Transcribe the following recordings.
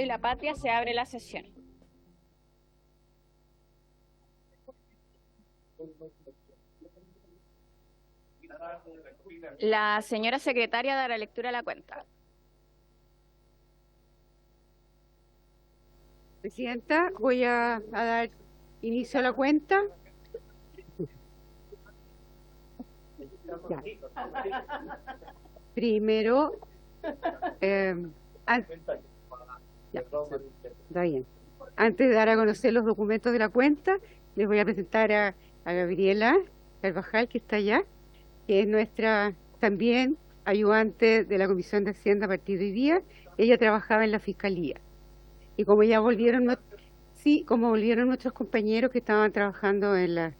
la Patria se abre la sesión. La señora secretaria dará lectura a la cuenta. Presidenta, voy a dar inicio a la cuenta. Ya. Primero, ya, está bien. Antes de dar a conocer los documentos de la cuenta, les voy a presentar a Gabriela Carvajal, que está allá, que es nuestra también ayudante de la Comisión de Hacienda a partir de hoy día. Ella trabajaba en la Fiscalía. Y como ya volvieron, como volvieron nuestros compañeros que estaban trabajando en la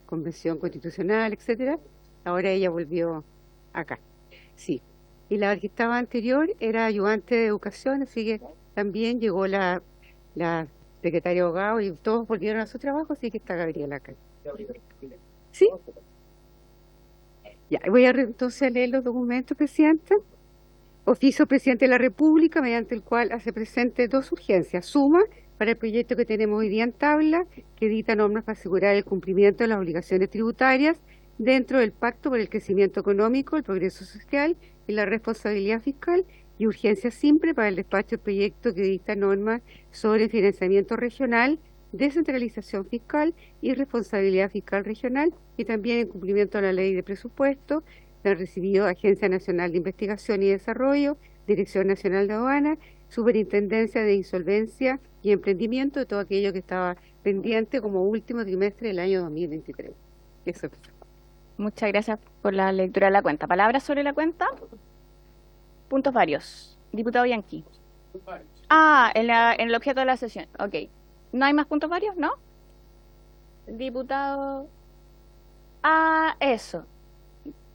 Convención Constitucional, etcétera, ahora ella volvió acá. Sí. Y la que estaba anterior era ayudante de Educación, así que también llegó la secretaria de abogado y todos volvieron a su trabajo, así que está Gabriela acá. ¿Sí? Ya, voy entonces a leer los documentos, Presidenta. Oficio Presidente de la República, mediante el cual hace presente dos urgencias. Suma para el proyecto que tenemos hoy día en tabla, que dicta normas para asegurar el cumplimiento de las obligaciones tributarias dentro del Pacto por el Crecimiento Económico, el Progreso Social y la Responsabilidad Fiscal, y urgencia simple para el despacho del proyecto que dicta normas sobre financiamiento regional, descentralización fiscal y responsabilidad fiscal regional, y también en cumplimiento de la ley de presupuesto. La han recibido Agencia Nacional de Investigación y Desarrollo, Dirección Nacional de Aduana, Superintendencia de Insolvencia y Emprendimiento, de todo aquello que estaba pendiente como último trimestre del año 2023. Eso es. Muchas gracias por la lectura de la cuenta. ¿Palabras sobre la cuenta? Puntos varios. Diputado Bianchi. En el objeto de la sesión. Ok. ¿No hay más puntos varios? ¿No? Diputado... eso.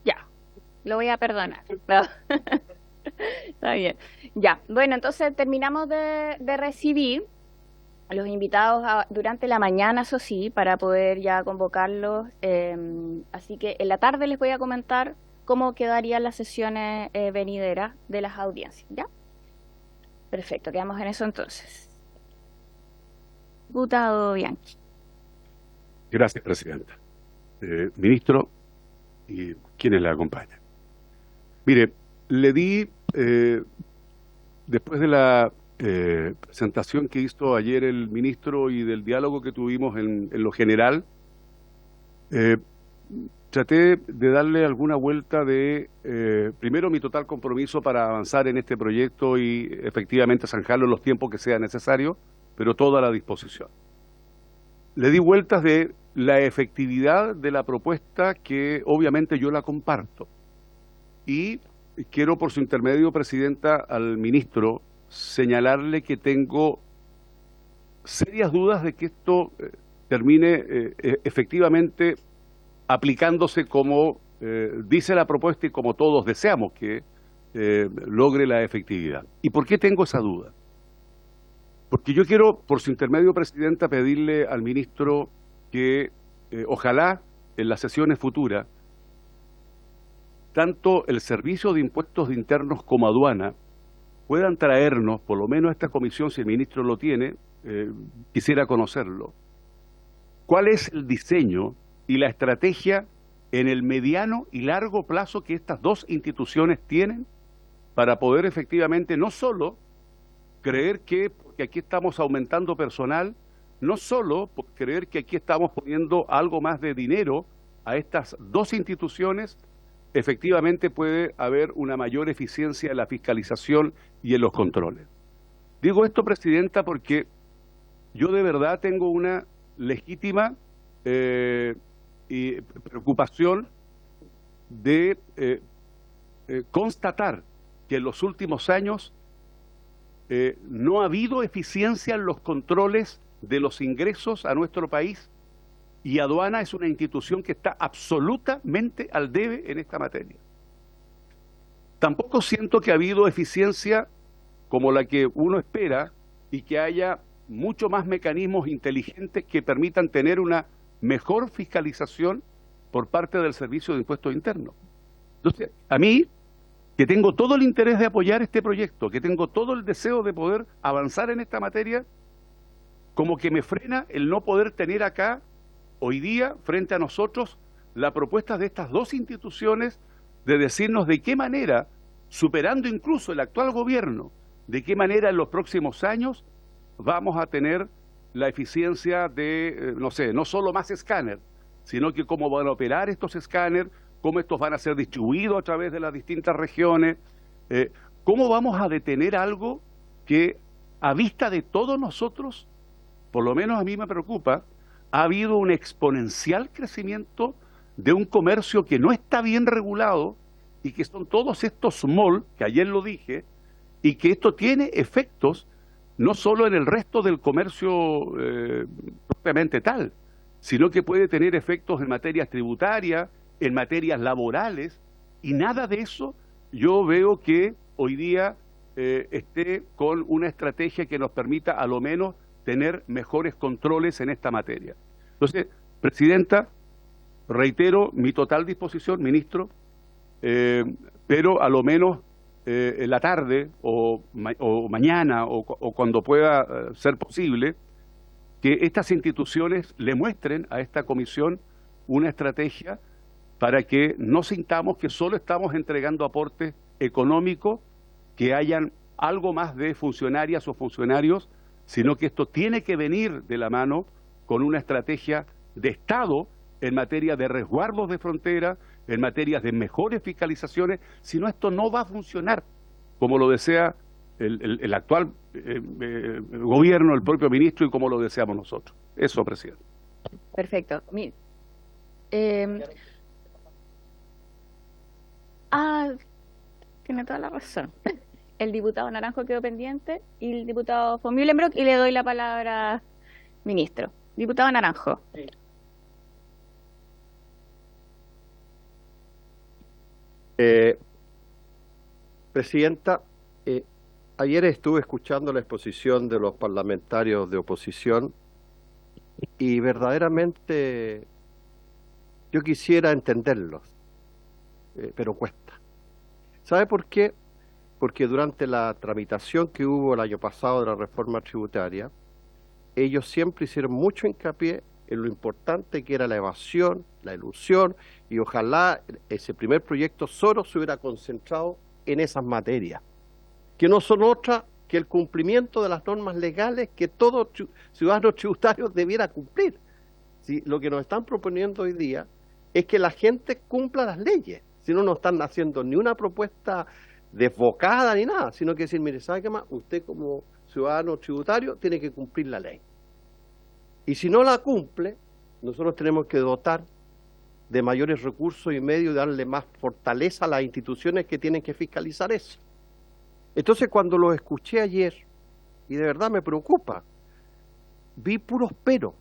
Ya. Lo voy a perdonar. No. Está bien. Ya. Bueno, entonces terminamos de recibir a los invitados durante la mañana, eso sí, para poder ya convocarlos. Así que en la tarde les voy a comentar cómo quedarían las sesiones venideras de las audiencias, ¿ya? Perfecto, quedamos en eso entonces. Diputado Bianchi. Gracias, Presidenta. Ministro y quienes la acompañan. Mire, le di, después de la presentación que hizo ayer el ministro y del diálogo que tuvimos en lo general, traté de darle alguna vuelta de, primero, mi total compromiso para avanzar en este proyecto y efectivamente zanjarlo en los tiempos que sea necesario, pero toda la disposición. Le di vueltas de la efectividad de la propuesta, que obviamente yo la comparto. Y quiero, por su intermedio, Presidenta, al ministro señalarle que tengo serias dudas de que esto termine efectivamente aplicándose como dice la propuesta y como todos deseamos que logre la efectividad. ¿Y por qué tengo esa duda? Porque yo quiero, por su intermedio, Presidenta, pedirle al ministro que ojalá en las sesiones futuras, tanto el Servicio de Impuestos Internos como Aduana puedan traernos, por lo menos a esta comisión, si el ministro lo tiene, quisiera conocerlo, cuál es el diseño y la estrategia en el mediano y largo plazo que estas dos instituciones tienen para poder efectivamente no solo creer que porque aquí estamos aumentando personal, no solo por creer que aquí estamos poniendo algo más de dinero a estas dos instituciones, efectivamente puede haber una mayor eficiencia en la fiscalización y en los controles. Digo esto, Presidenta, porque yo de verdad tengo una legítima y preocupación de constatar que en los últimos años no ha habido eficiencia en los controles de los ingresos a nuestro país, y Aduana es una institución que está absolutamente al debe en esta materia. Tampoco siento que ha habido eficiencia como la que uno espera y que haya mucho más mecanismos inteligentes que permitan tener una mejor fiscalización por parte del Servicio de Impuestos Internos. Entonces, a mí que tengo todo el interés de apoyar este proyecto, que tengo todo el deseo de poder avanzar en esta materia, como que me frena el no poder tener acá, hoy día, frente a nosotros, la propuesta de estas dos instituciones de decirnos de qué manera, superando incluso el actual gobierno, de qué manera en los próximos años vamos a tener la eficiencia de, no sé, no solo más escáner, sino que cómo van a operar estos escáneres, cómo estos van a ser distribuidos a través de las distintas regiones, cómo vamos a detener algo que a vista de todos nosotros, por lo menos a mí me preocupa, ha habido un exponencial crecimiento de un comercio que no está bien regulado y que son todos estos malls, que ayer lo dije, y que esto tiene efectos no solo en el resto del comercio propiamente tal, sino que puede tener efectos en materias tributarias, en materias laborales, y nada de eso yo veo que hoy día esté con una estrategia que nos permita a lo menos tener mejores controles en esta materia. Entonces, Presidenta, reitero mi total disposición, ministro, pero a lo menos en la tarde o mañana o cuando pueda ser posible, que estas instituciones le muestren a esta comisión una estrategia para que no sintamos que solo estamos entregando aportes económicos, que hayan algo más de funcionarias o funcionarios, sino que esto tiene que venir de la mano con una estrategia de Estado en materia de resguardos de frontera, en materia de mejores fiscalizaciones, si no esto no va a funcionar como lo desea el actual gobierno, el propio ministro y como lo deseamos nosotros. Eso, presidente. Perfecto. Tiene toda la razón. El diputado Naranjo quedó pendiente y el diputado von Mühlenbrock, y le doy la palabra, ministro. Diputado Naranjo. Presidenta, ayer estuve escuchando la exposición de los parlamentarios de oposición y verdaderamente yo quisiera entenderlos, pero cuesta. ¿Sabe por qué? Porque durante la tramitación que hubo el año pasado de la reforma tributaria, ellos siempre hicieron mucho hincapié en lo importante que era la evasión, la elusión, y ojalá ese primer proyecto solo se hubiera concentrado en esas materias, que no son otras que el cumplimiento de las normas legales que todo ciudadano tributario debiera cumplir. ¿Sí? Lo que nos están proponiendo hoy día es que la gente cumpla las leyes, si no están haciendo ni una propuesta desbocada ni nada, sino que decir, mire, ¿sabe qué más? Usted como ciudadano tributario tiene que cumplir la ley. Y si no la cumple, nosotros tenemos que dotar de mayores recursos y medios, darle más fortaleza a las instituciones que tienen que fiscalizar eso. Entonces, cuando lo escuché ayer, y de verdad me preocupa, vi puros peros,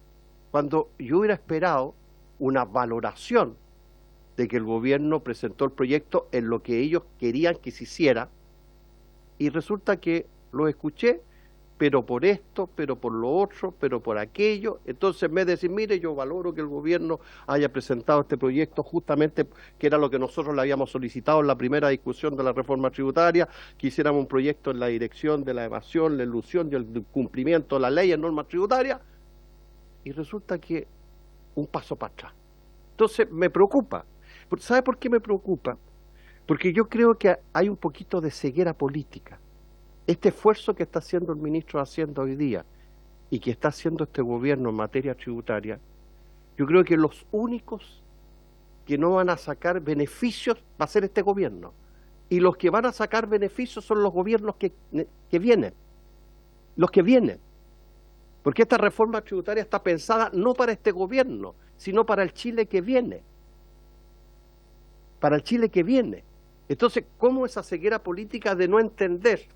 cuando yo hubiera esperado una valoración de que el gobierno presentó el proyecto en lo que ellos querían que se hiciera, y resulta que lo escuché, pero por esto, pero por lo otro, pero por aquello. Entonces, en vez de decir, mire, yo valoro que el gobierno haya presentado este proyecto justamente, que era lo que nosotros le habíamos solicitado en la primera discusión de la reforma tributaria, que hiciéramos un proyecto en la dirección de la evasión, la elusión y el cumplimiento de la ley en normas tributarias, y resulta que un paso para atrás. Entonces, me preocupa. ¿Sabe por qué me preocupa? Porque yo creo que hay un poquito de ceguera política. Este esfuerzo que está haciendo el ministro haciendo hoy día y que está haciendo este gobierno en materia tributaria, yo creo que los únicos que no van a sacar beneficios va a ser este gobierno. Y los que van a sacar beneficios son los gobiernos que vienen. Los que vienen. Porque esta reforma tributaria está pensada no para este gobierno, sino para el Chile que viene. Para el Chile que viene. Entonces, ¿cómo esa ceguera política de no entender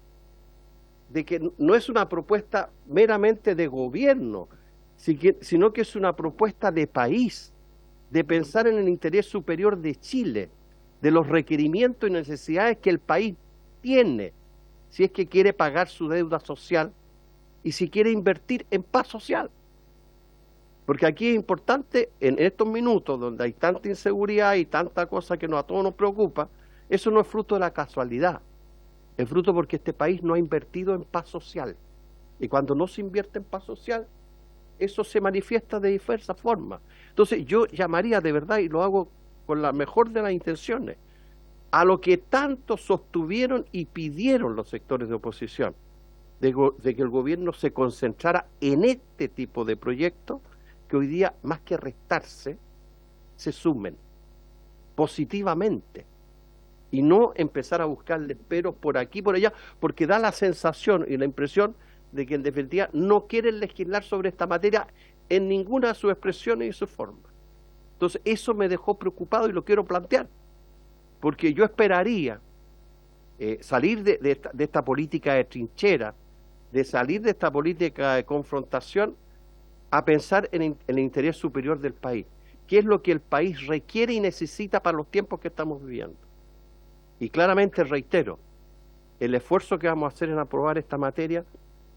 de que no es una propuesta meramente de gobierno, sino que es una propuesta de país, de pensar en el interés superior de Chile, de los requerimientos y necesidades que el país tiene, si es que quiere pagar su deuda social y si quiere invertir en paz social? Porque aquí es importante, en estos minutos donde hay tanta inseguridad y tanta cosa que a todos nos preocupa, Eso no es fruto de la casualidad, es fruto porque este país no ha invertido en paz social. Y cuando no se invierte en paz social, eso se manifiesta de diversas formas. Entonces yo llamaría de verdad, y lo hago con la mejor de las intenciones, a lo que tanto sostuvieron y pidieron los sectores de oposición, de que el gobierno se concentrara en este tipo de proyectos, que hoy día, más que restarse, se sumen positivamente, y no empezar a buscarle peros por aquí, por allá, porque da la sensación y la impresión de que en definitiva no quieren legislar sobre esta materia en ninguna de sus expresiones y sus formas. Entonces eso me dejó preocupado y lo quiero plantear, porque yo esperaría salir de esta política de trinchera, de salir de esta política de confrontación, a pensar en el interés superior del país, qué es lo que el país requiere y necesita para los tiempos que estamos viviendo. Y claramente reitero, el esfuerzo que vamos a hacer en aprobar esta materia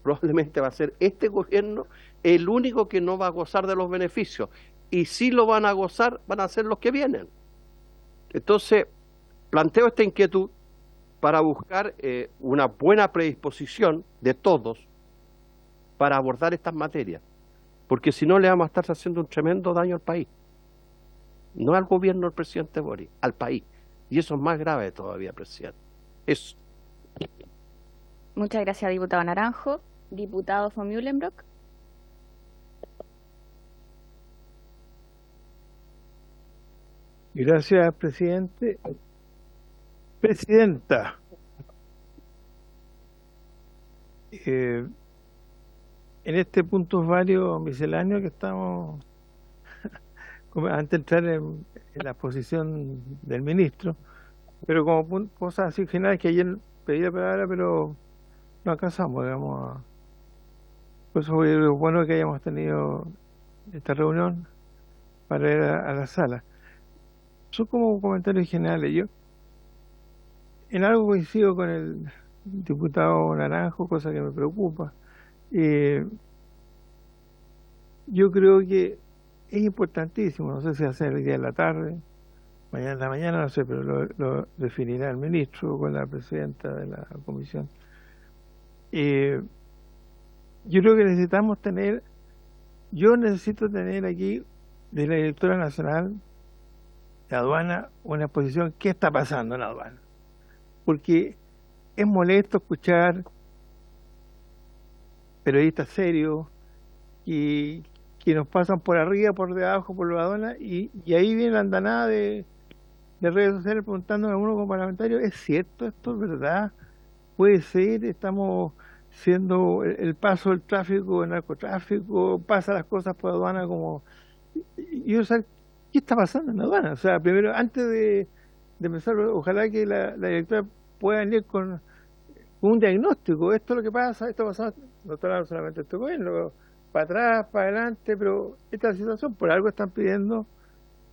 probablemente va a ser este gobierno el único que no va a gozar de los beneficios, y si lo van a gozar van a ser los que vienen. Entonces planteo esta inquietud para buscar una buena predisposición de todos para abordar estas materias, porque si no le vamos a estar haciendo un tremendo daño al país, no al gobierno del presidente Boric, al país, y eso es más grave todavía, presidente. Eso. Muchas gracias, diputado Naranjo. Diputado von Mühlenbrock. Gracias, presidente. Presidenta, en este punto varios misceláneos que estamos, antes de entrar en la posición del ministro, pero como cosas así finales, que ayer pedí la palabra, pero no alcanzamos, digamos. Por eso es bueno que hayamos tenido esta reunión para ir a la sala. Son como comentarios generales. Yo en algo coincido con el diputado Naranjo, cosa que me preocupa. Yo creo que es importantísimo, no sé si hacer el día de la tarde, mañana en la mañana, no sé, pero lo definirá el ministro con la presidenta de la comisión. Yo creo que yo necesito tener aquí de la directora nacional de aduana una exposición, ¿qué está pasando en la aduana? Porque es molesto escuchar periodistas serios que nos pasan por arriba, por debajo, por la aduana, y ahí viene la andanada de redes sociales preguntando a uno como parlamentario, ¿es cierto esto? ¿Es verdad? ¿Puede ser? ¿Estamos siendo el paso del tráfico, el narcotráfico, pasa las cosas por aduana como... Y yo sé, ¿qué está pasando en la aduana? O sea, primero, antes de empezar, ojalá que la directora pueda venir con un diagnóstico, esto es lo que pasa, esto ha pasado, no está hablando solamente de este gobierno, para atrás, para adelante, pero esta situación, por algo están pidiendo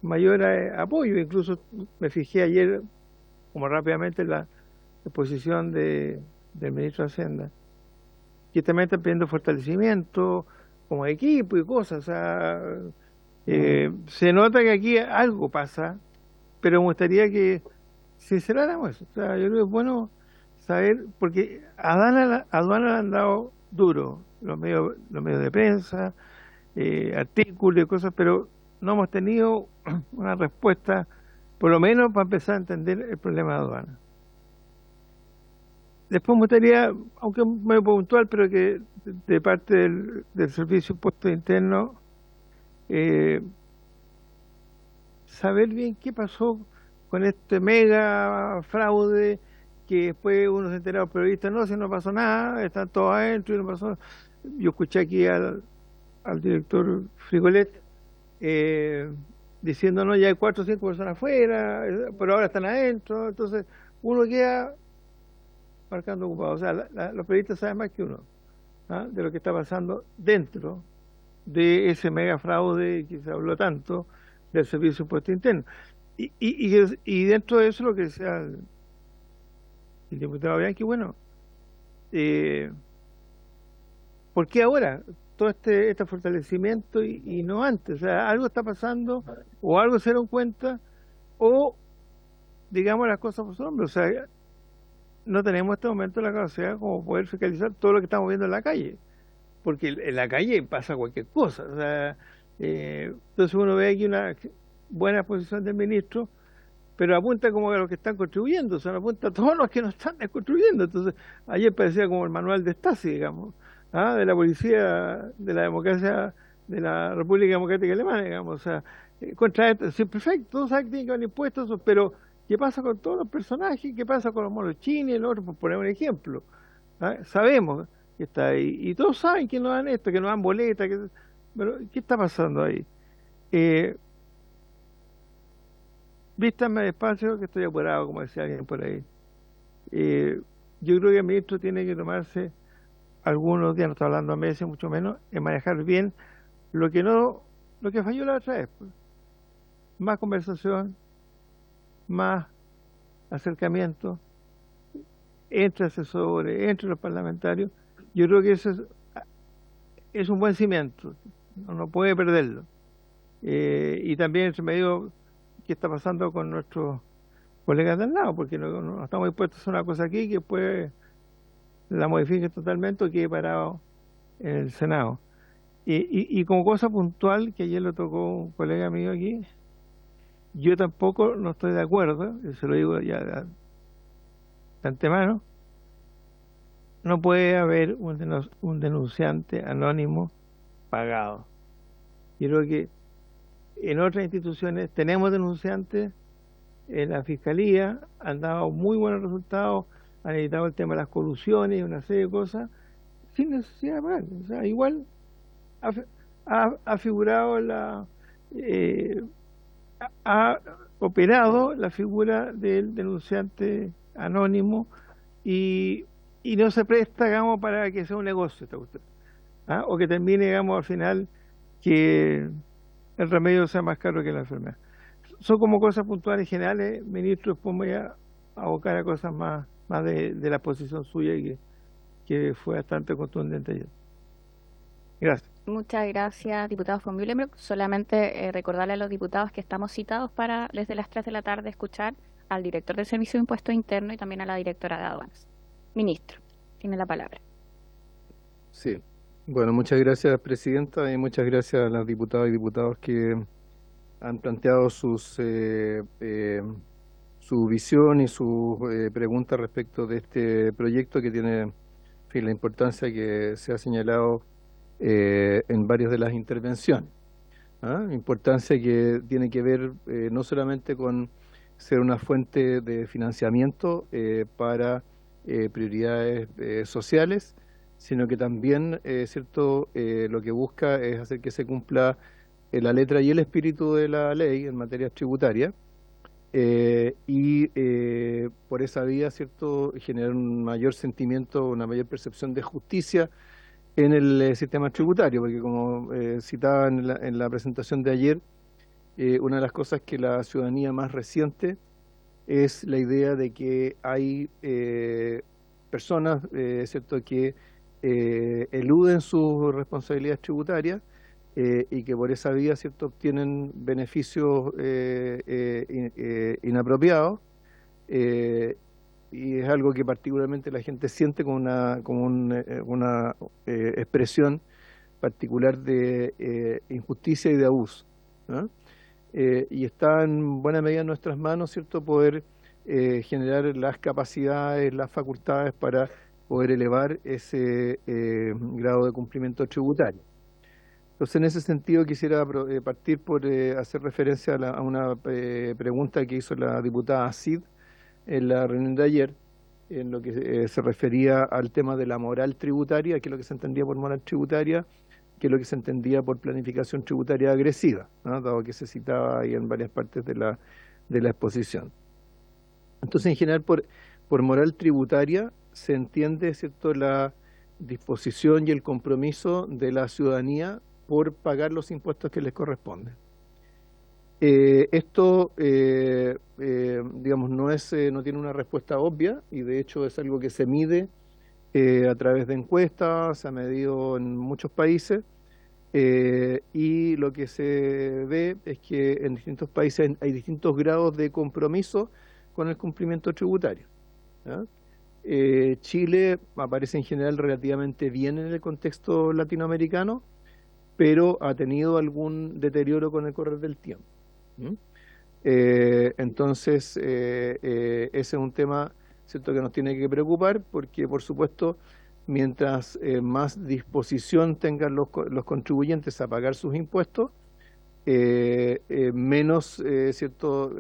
mayor apoyo. Incluso me fijé ayer, como rápidamente, en la exposición del ministro de Hacienda, que también están pidiendo fortalecimiento como equipo y cosas. O sea, se nota que aquí algo pasa, pero me gustaría que sinceráramos eso. O sea, yo creo que es bueno saber, porque a aduana le han dado duro los medios de prensa, artículos y cosas, pero no hemos tenido una respuesta, por lo menos para empezar a entender el problema de aduana. Después me gustaría, aunque medio puntual, pero que de parte del Servicio de Impuestos Internos, saber bien qué pasó con este mega fraude, que después uno se entera, los periodistas, no, si no pasó nada, están todos adentro y no pasó nada. Yo escuché aquí al director Frigolet diciendo, no, ya hay 4 o 5 personas afuera, pero ahora están adentro. Entonces uno queda marcando ocupado. O sea, los periodistas saben más que uno, ¿ah?, de lo que está pasando dentro de ese mega fraude que se habló tanto del Servicio de Impuestos Internos. Y dentro de eso lo que decía el diputado Bianchi, bueno, ¿por qué ahora todo este fortalecimiento y no antes? O sea, algo está pasando, o algo se dieron cuenta, o digamos las cosas por su nombre, o sea, no tenemos en este momento la capacidad como poder fiscalizar todo lo que estamos viendo en la calle, porque en la calle pasa cualquier cosa, o sea, entonces uno ve aquí una buena exposición del ministro, pero apunta como a los que están contribuyendo, o sea, no apunta a todos los que no están contribuyendo. Entonces, ayer parecía como el manual de Stasi, digamos, de la policía de la democracia de la República Democrática Alemana, digamos, o sea, contra esto, sí, perfecto, todos saben que tienen que haber impuestos, pero ¿qué pasa con todos los personajes? ¿Qué pasa con los monos chinos y el otro? Por poner un ejemplo. Sabemos que está ahí, y todos saben que no dan esto, que no dan boleta, pero ¿qué está pasando ahí? Vístanme despacio que estoy apurado, como decía alguien por ahí. Yo creo que el ministro tiene que tomarse algunos días, no está hablando a meses, mucho menos, en manejar bien lo que falló la otra vez. Pues. Más conversación, más acercamiento entre asesores, entre los parlamentarios. Yo creo que eso es un buen cimiento, no puede perderlo. Y también se me dio qué está pasando con nuestros colegas del lado, porque no estamos dispuestos a hacer una cosa aquí que después la modifique totalmente o quede parado en el Senado. Y como cosa puntual, que ayer lo tocó un colega mío aquí, yo tampoco no estoy de acuerdo, se lo digo ya de antemano, no puede haber un denunciante anónimo pagado. Yo creo que en otras instituciones tenemos denunciantes, en la Fiscalía han dado muy buenos resultados, han evitado el tema de las colusiones y una serie de cosas, sin necesidad de pagar. O sea, igual ha figurado ha operado la figura del denunciante anónimo y no se presta, digamos, para que sea un negocio esta cuestión. O que termine, digamos, al final que el remedio sea más caro que la enfermedad. Son como cosas puntuales generales, ministro, después voy a abocar a cosas más de la posición suya y que fue bastante contundente ayer. Gracias. Muchas gracias, diputado von Mühlenbrock. Solamente recordarle a los diputados que estamos citados para desde las 3 de la tarde escuchar al director del Servicio de Impuesto Interno y también a la directora de Aduanas. Ministro, tiene la palabra. Sí, bueno, muchas gracias, presidenta, y muchas gracias a las diputadas y diputados que han planteado su visión y sus preguntas respecto de este proyecto que tiene, en fin, la importancia que se ha señalado en varias de las intervenciones. Importancia que tiene que ver no solamente con ser una fuente de financiamiento para prioridades sociales, sino que también, cierto, lo que busca es hacer que se cumpla la letra y el espíritu de la ley en materia tributaria, y por esa vía, cierto, generar un mayor sentimiento, una mayor percepción de justicia en el sistema tributario, porque como citaba en la presentación de ayer, una de las cosas que la ciudadanía más reciente es la idea de que hay personas, cierto, que eluden sus responsabilidades tributarias y que por esa vía, cierto, obtienen beneficios inapropiados, y es algo que particularmente la gente siente como una expresión particular de injusticia y de abuso, ¿no? Y está en buena medida en nuestras manos, cierto, poder generar las capacidades, las facultades para poder elevar ese grado de cumplimiento tributario. Entonces, en ese sentido, quisiera partir por hacer referencia a una pregunta que hizo la diputada Cid en la reunión de ayer, en lo que se refería al tema de la moral tributaria, que es lo que se entendía por moral tributaria, que es lo que se entendía por planificación tributaria agresiva, ¿no? Dado que se citaba ahí en varias partes de la exposición. Entonces, en general, por moral tributaria se entiende, ¿cierto?, la disposición y el compromiso de la ciudadanía por pagar los impuestos que les corresponden. Esto, digamos, no tiene una respuesta obvia, y de hecho es algo que se mide a través de encuestas, se ha medido en muchos países, y lo que se ve es que en distintos países hay distintos grados de compromiso con el cumplimiento tributario. ¿Ya? Chile aparece en general relativamente bien en el contexto latinoamericano, pero ha tenido algún deterioro con el correr del tiempo. Entonces, ese es un tema, ¿cierto?, que nos tiene que preocupar, porque por supuesto, mientras más disposición tengan los contribuyentes a pagar sus impuestos, menos, ¿cierto?,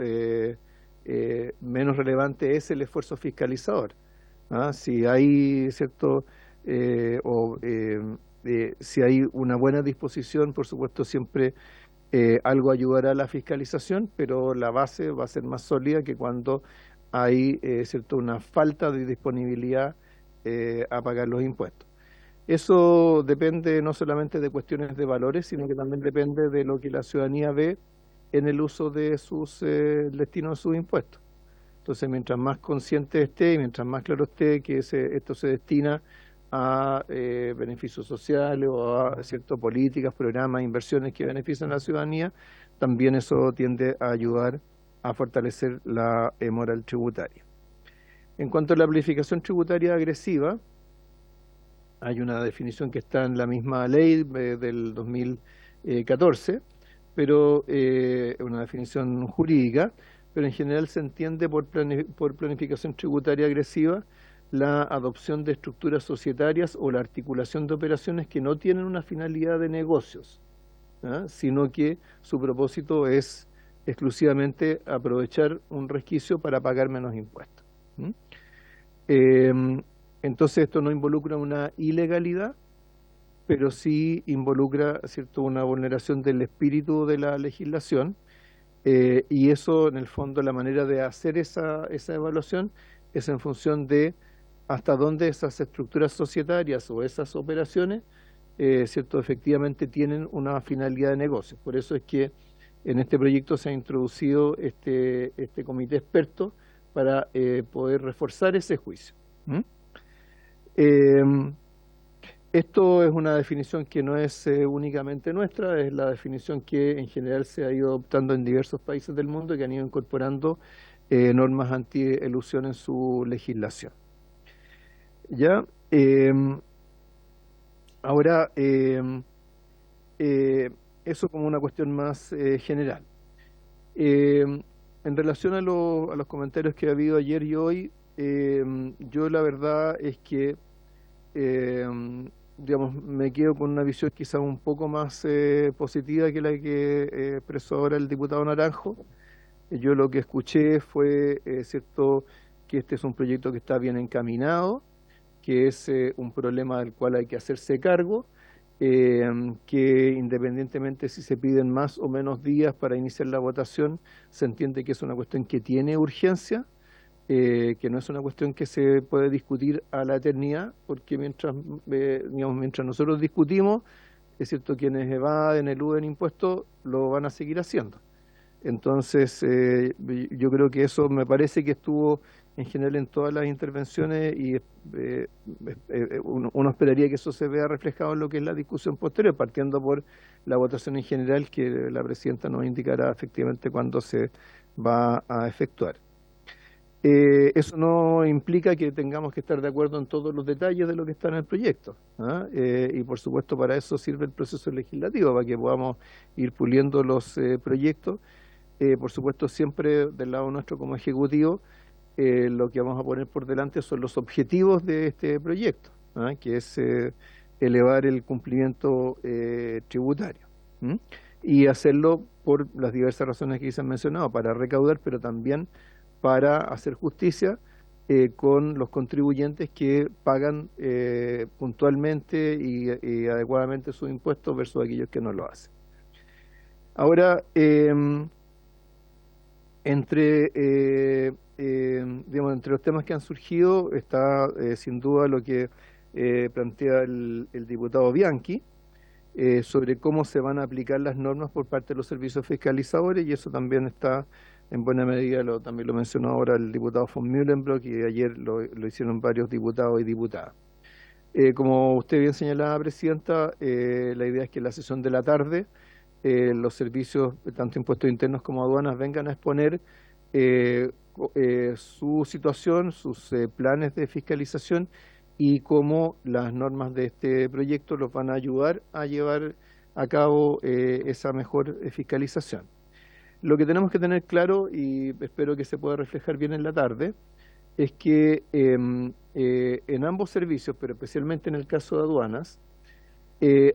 menos relevante es el esfuerzo fiscalizador. Si hay, ¿cierto?, si hay una buena disposición, por supuesto siempre algo ayudará a la fiscalización, pero la base va a ser más sólida que cuando hay, ¿cierto?, una falta de disponibilidad a pagar los impuestos. Eso depende no solamente de cuestiones de valores, sino que también depende de lo que la ciudadanía ve en el uso de sus destinos de sus impuestos. Entonces, mientras más consciente esté y mientras más claro esté que esto se destina a beneficios sociales o a ciertas políticas, programas, inversiones que benefician a la ciudadanía, también eso tiende a ayudar a fortalecer la moral tributaria. En cuanto a la planificación tributaria agresiva, hay una definición que está en la misma ley del 2014, pero una definición jurídica, pero en general se entiende por planificación tributaria agresiva la adopción de estructuras societarias o la articulación de operaciones que no tienen una finalidad de negocios, sino que su propósito es exclusivamente aprovechar un resquicio para pagar menos impuestos. Entonces esto no involucra una ilegalidad, pero sí involucra, ¿cierto?, una vulneración del espíritu de la legislación, y eso en el fondo la manera de hacer esa evaluación es en función de hasta dónde esas estructuras societarias o esas operaciones, ¿cierto?, efectivamente tienen una finalidad de negocio. Por eso es que en este proyecto se ha introducido este comité experto para poder reforzar ese juicio. Esto es una definición que no es únicamente nuestra, es la definición que en general se ha ido adoptando en diversos países del mundo y que han ido incorporando normas anti-elusión en su legislación. ¿Ya? Ahora, eso como una cuestión más general. En relación a los comentarios que ha habido ayer y hoy, yo la verdad es que digamos, me quedo con una visión quizá un poco más positiva que la que expresó ahora el diputado Naranjo. Yo lo que escuché fue, cierto, que este es un proyecto que está bien encaminado, que es un problema del cual hay que hacerse cargo, que independientemente si se piden más o menos días para iniciar la votación, se entiende que es una cuestión que tiene urgencia, que no es una cuestión que se puede discutir a la eternidad, porque mientras nosotros discutimos, es cierto, quienes evaden, eluden impuestos, lo van a seguir haciendo. Entonces, yo creo que eso me parece que estuvo en general en todas las intervenciones y uno esperaría que eso se vea reflejado en lo que es la discusión posterior, partiendo por la votación en general, que la presidenta nos indicará efectivamente cuándo se va a efectuar. Eso no implica que tengamos que estar de acuerdo en todos los detalles de lo que está en el proyecto, y por supuesto para eso sirve el proceso legislativo, para que podamos ir puliendo los proyectos. Por supuesto siempre del lado nuestro como ejecutivo, lo que vamos a poner por delante son los objetivos de este proyecto, que es elevar el cumplimiento tributario, y hacerlo por las diversas razones que se han mencionado, para recaudar, pero también para hacer justicia con los contribuyentes que pagan puntualmente y adecuadamente sus impuestos versus aquellos que no lo hacen. Ahora, entre los temas que han surgido está sin duda lo que plantea el diputado Bianchi sobre cómo se van a aplicar las normas por parte de los servicios fiscalizadores, y eso también está en buena medida, también lo mencionó ahora el diputado von Mühlenbrock, y ayer lo hicieron varios diputados y diputadas. Como usted bien señalaba, Presidenta, la idea es que en la sesión de la tarde los servicios, tanto impuestos internos como aduanas, vengan a exponer su situación, sus planes de fiscalización y cómo las normas de este proyecto los van a ayudar a llevar a cabo esa mejor fiscalización. Lo que tenemos que tener claro, y espero que se pueda reflejar bien en la tarde, es que en ambos servicios, pero especialmente en el caso de aduanas,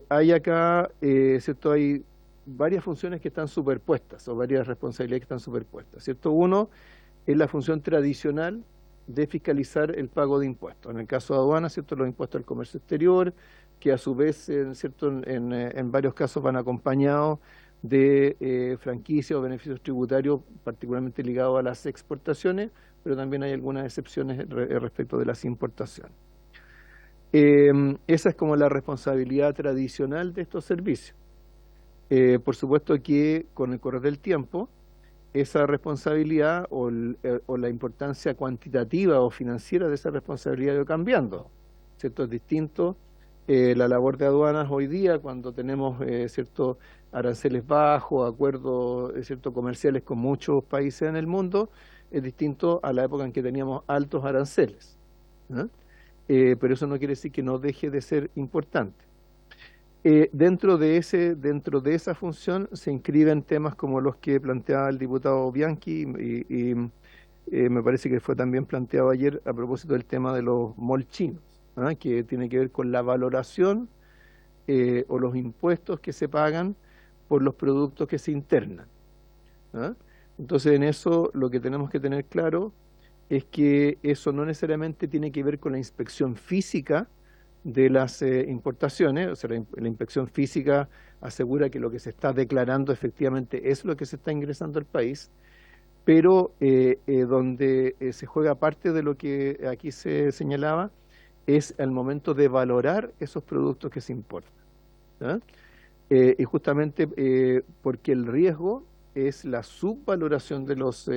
hay acá, ¿cierto? Hay varias funciones que están superpuestas, o varias responsabilidades que están superpuestas, ¿cierto? Uno es la función tradicional de fiscalizar el pago de impuestos. En el caso de aduanas, ¿cierto? Los impuestos al comercio exterior, que a su vez, ¿cierto? En varios casos van acompañados de franquicias o beneficios tributarios, particularmente ligados a las exportaciones, pero también hay algunas excepciones respecto de las importaciones. Esa es como la responsabilidad tradicional de estos servicios. Por supuesto que con el correr del tiempo, esa responsabilidad o la importancia cuantitativa o financiera de esa responsabilidad ha ido cambiando, ¿cierto? Es distinto la labor de aduanas hoy día cuando tenemos ciertos aranceles bajos, acuerdos cierto, comerciales con muchos países en el mundo, es distinto a la época en que teníamos altos aranceles, ¿no? Pero eso no quiere decir que no deje de ser importante. Dentro de esa función se inscriben temas como los que planteaba el diputado Bianchi y me parece que fue también planteado ayer a propósito del tema de los malls chinos, ¿ah? Que tiene que ver con la valoración o los impuestos que se pagan por los productos que se internan, ¿ah? Entonces en eso lo que tenemos que tener claro es que eso no necesariamente tiene que ver con la inspección física de las importaciones, o sea, la inspección física asegura que lo que se está declarando efectivamente es lo que se está ingresando al país, pero donde se juega parte de lo que aquí se señalaba es el momento de valorar esos productos que se importan, ¿ah? Y justamente porque el riesgo es la subvaloración de los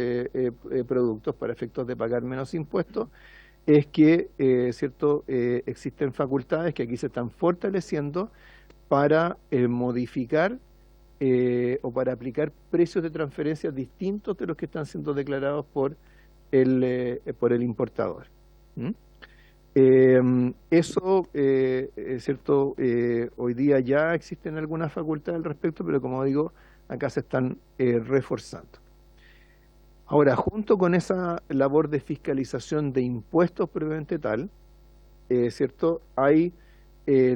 productos para efectos de pagar menos impuestos, es que cierto existen facultades que aquí se están fortaleciendo para modificar o para aplicar precios de transferencia distintos de los que están siendo declarados por el importador. ¿Mm? Eso, cierto, hoy día ya existen algunas facultades al respecto, pero como digo, acá se están reforzando. Ahora, junto con esa labor de fiscalización de impuestos previamente tal, cierto, hay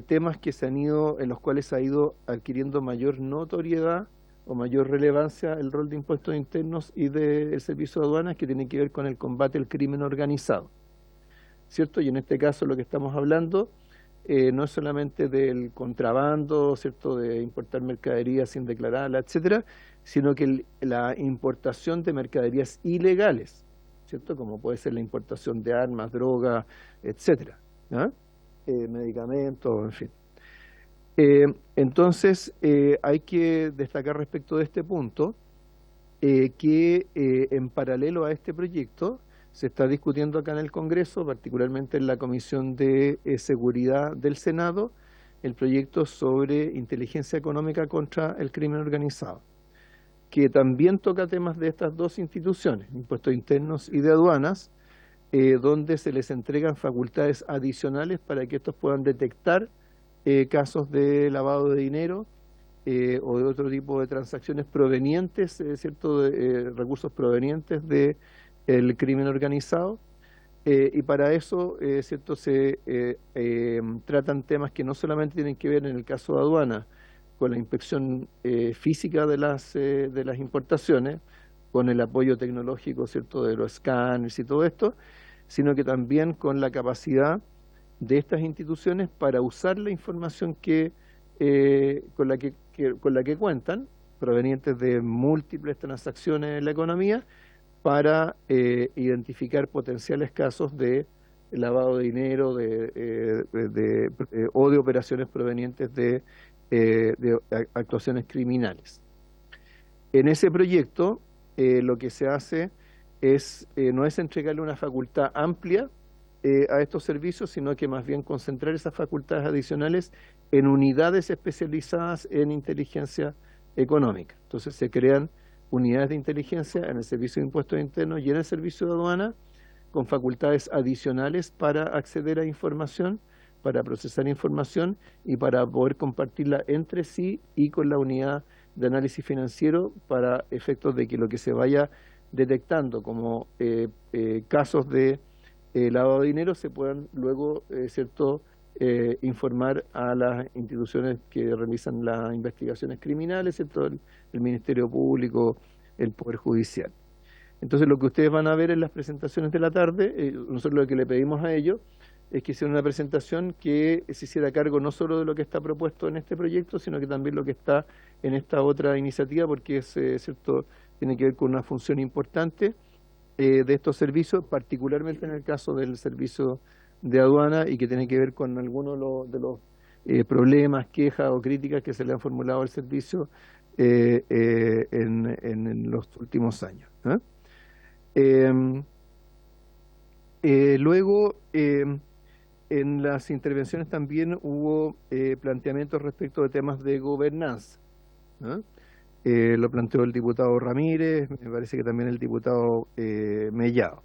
temas que en los cuales se ha ido adquiriendo mayor notoriedad o mayor relevancia el rol de impuestos internos y del servicio de aduanas que tiene que ver con el combate al crimen organizado, ¿cierto? Y en este caso lo que estamos hablando no es solamente del contrabando, ¿cierto?, de importar mercaderías sin declararla, etcétera, sino que la importación de mercaderías ilegales, ¿cierto?, como puede ser la importación de armas, drogas, etcétera, ¿ah? Medicamentos, en fin. Entonces, hay que destacar respecto de este punto que en paralelo a este proyecto se está discutiendo acá en el Congreso, particularmente en la Comisión de Seguridad del Senado, el proyecto sobre inteligencia económica contra el crimen organizado, que también toca temas de estas dos instituciones, impuestos internos y de aduanas, donde se les entregan facultades adicionales para que estos puedan detectar casos de lavado de dinero o de otro tipo de transacciones provenientes, ¿cierto?, de recursos provenientes de el crimen organizado, y para eso, ¿cierto?, se tratan temas que no solamente tienen que ver en el caso de aduana con la inspección física de las importaciones, con el apoyo tecnológico, ¿cierto?, de los escáneres y todo esto, sino que también con la capacidad de estas instituciones para usar la información con la que cuentan, provenientes de múltiples transacciones en la economía, para identificar potenciales casos de lavado de dinero o de operaciones provenientes de actuaciones criminales. En ese proyecto lo que se hace no es entregarle una facultad amplia a estos servicios, sino que más bien concentrar esas facultades adicionales en unidades especializadas en inteligencia económica. Entonces se crean unidades de inteligencia en el Servicio de Impuestos Internos y en el Servicio de Aduana, con facultades adicionales para acceder a información, para procesar información y para poder compartirla entre sí y con la unidad de análisis financiero para efectos de que lo que se vaya detectando como casos de lavado de dinero se puedan luego, ¿cierto?, informar a las instituciones que realizan las investigaciones criminales, ¿cierto?, el Ministerio Público, el Poder Judicial. Entonces, lo que ustedes van a ver en las presentaciones de la tarde, nosotros lo que le pedimos a ellos es que hicieran una presentación que se hiciera cargo no solo de lo que está propuesto en este proyecto, sino que también lo que está en esta otra iniciativa, porque es cierto, tiene que ver con una función importante de estos servicios, particularmente en el caso del servicio de aduana y que tiene que ver con algunos de los problemas, quejas o críticas que se le han formulado al servicio en los últimos años. Luego, en las intervenciones también hubo planteamientos respecto de temas de gobernanza. Lo planteó el diputado Ramírez, me parece que también el diputado Mellado.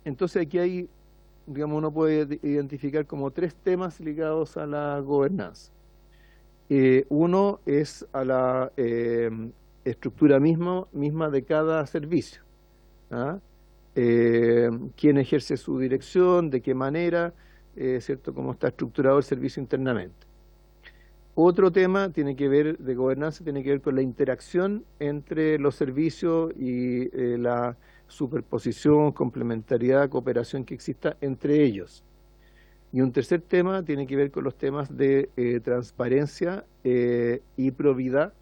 Entonces aquí hay, digamos, uno puede identificar como 3 temas ligados a la gobernanza. Uno es a la estructura misma de cada servicio. Quién ejerce su dirección, de qué manera, ¿cierto?, cómo está estructurado el servicio internamente. Otro tema tiene que ver, de gobernanza, tiene que ver con la interacción entre los servicios y la superposición, complementariedad, cooperación que exista entre ellos. Y un tercer tema tiene que ver con los temas de transparencia y probidad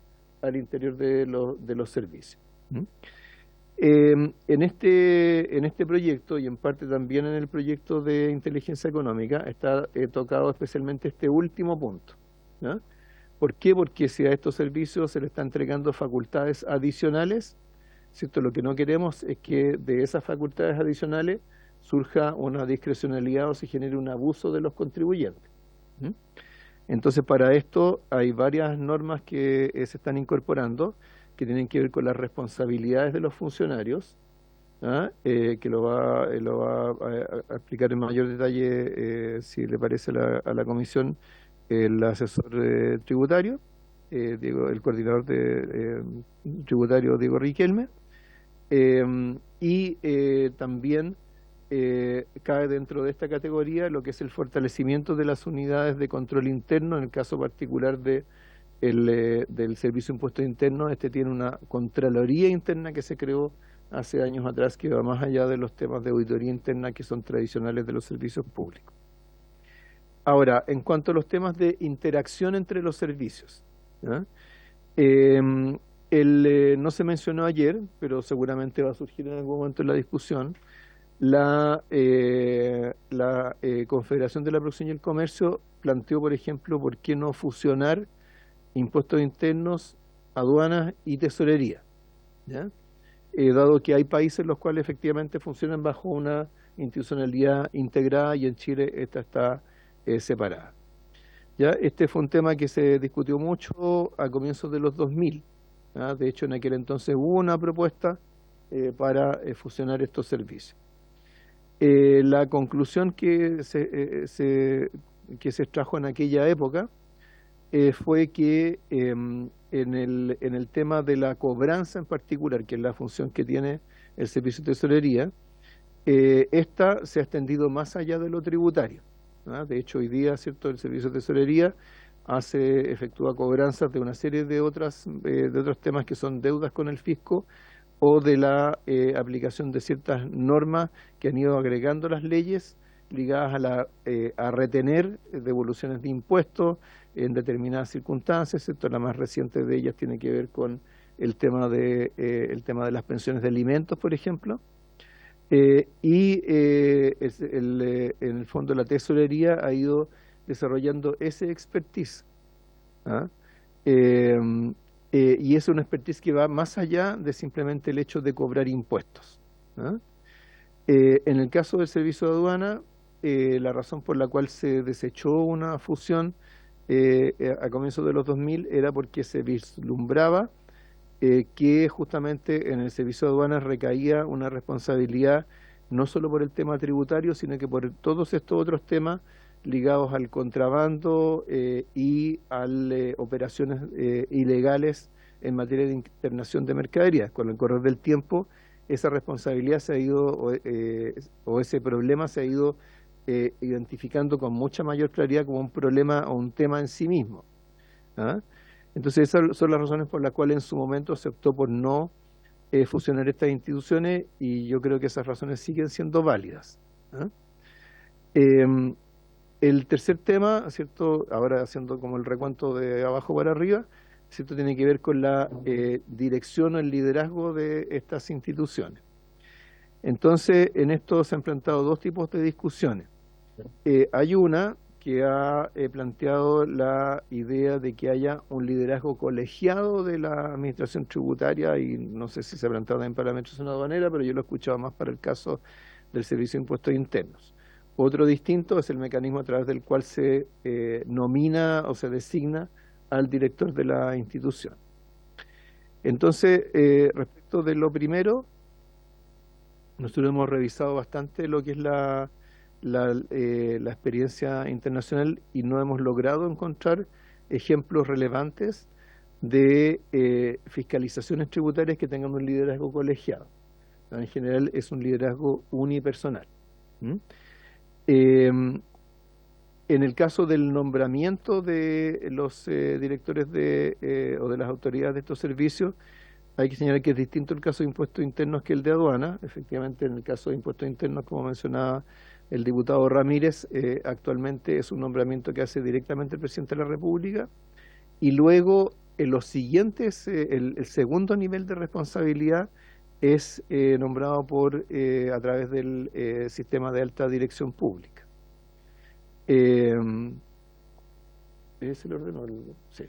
al interior de los servicios. En este proyecto, y en parte también en el proyecto de inteligencia económica, está tocado especialmente este último punto. ¿Por qué? Porque si a estos servicios se le está entregando facultades adicionales, ¿cierto? Lo que no queremos es que de esas facultades adicionales surja una discrecionalidad o se genere un abuso de los contribuyentes. Entonces, para esto hay varias normas que se están incorporando que tienen que ver con las responsabilidades de los funcionarios, que lo va a explicar en mayor detalle, si le parece a la comisión, el asesor tributario, el coordinador tributario Diego Riquelme, y también cae dentro de esta categoría lo que es el fortalecimiento de las unidades de control interno. En el caso particular del Servicio de Impuestos Internos, este tiene una Contraloría Interna que se creó hace años atrás, que va más allá de los temas de auditoría interna que son tradicionales de los servicios públicos. Ahora, en cuanto a los temas de interacción entre los servicios, no se mencionó ayer, pero seguramente va a surgir en algún momento en la discusión, la Confederación de la Producción y el Comercio planteó, por ejemplo, ¿por qué no fusionar impuestos internos, aduanas y tesorería? Dado que hay países en los cuales efectivamente funcionan bajo una institucionalidad integrada y en Chile esta está separada. Este fue un tema que se discutió mucho a comienzos de los 2000. De hecho, en aquel entonces hubo una propuesta para fusionar estos servicios. La conclusión que se extrajo en aquella época fue que en el tema de la cobranza en particular, que es la función que tiene el servicio de tesorería, esta se ha extendido más allá de lo tributario. De hecho, hoy día, ¿cierto?, el servicio de tesorería efectúa cobranzas de una serie de otros temas que son deudas con el fisco o de la aplicación de ciertas normas que han ido agregando las leyes ligadas a retener devoluciones de impuestos en determinadas circunstancias, ¿cierto? La más reciente de ellas tiene que ver con el tema de las pensiones de alimentos, por ejemplo. En el fondo la tesorería ha ido desarrollando ese expertise, y es una expertise que va más allá de simplemente el hecho de cobrar impuestos. En el caso del servicio de aduana, la razón por la cual se desechó una fusión a comienzos de los 2000 era porque se vislumbraba que justamente en el servicio de aduanas recaía una responsabilidad no solo por el tema tributario, sino que por todos estos otros temas ligados al contrabando y a operaciones ilegales en materia de internación de mercaderías. Con el correr del tiempo, esa responsabilidad se ha ido, o ese problema se ha ido identificando con mucha mayor claridad como un problema o un tema en sí mismo. ¿Ah? Entonces esas son las razones por las cuales en su momento se optó por no fusionar estas instituciones, y yo creo que esas razones siguen siendo válidas. ¿Ah? El tercer tema, ¿cierto? Ahora haciendo como el recuento de abajo para arriba, ¿cierto? Tiene que ver con la dirección o el liderazgo de estas instituciones. Entonces, en esto se han planteado dos tipos de discusiones. Hay una que ha planteado la idea de que haya un liderazgo colegiado de la administración tributaria, y no sé si se ha planteado también para la administración aduanera, pero yo lo he escuchado más para el caso del Servicio de Impuestos Internos. Otro distinto es el mecanismo a través del cual se nomina o se designa al director de la institución. Entonces, respecto de lo primero, nosotros hemos revisado bastante lo que es la experiencia internacional y no hemos logrado encontrar ejemplos relevantes de fiscalizaciones tributarias que tengan un liderazgo colegiado. En general es un liderazgo unipersonal. En el caso del nombramiento de los directores o de las autoridades de estos servicios, hay que señalar que es distinto el caso de impuestos internos que el de aduana. Efectivamente, en el caso de impuestos internos, como mencionaba el diputado Ramírez, actualmente es un nombramiento que hace directamente el presidente de la República, y luego en los siguientes, el segundo nivel de responsabilidad es nombrado a través del sistema de alta dirección pública. ¿Es el orden? Sí.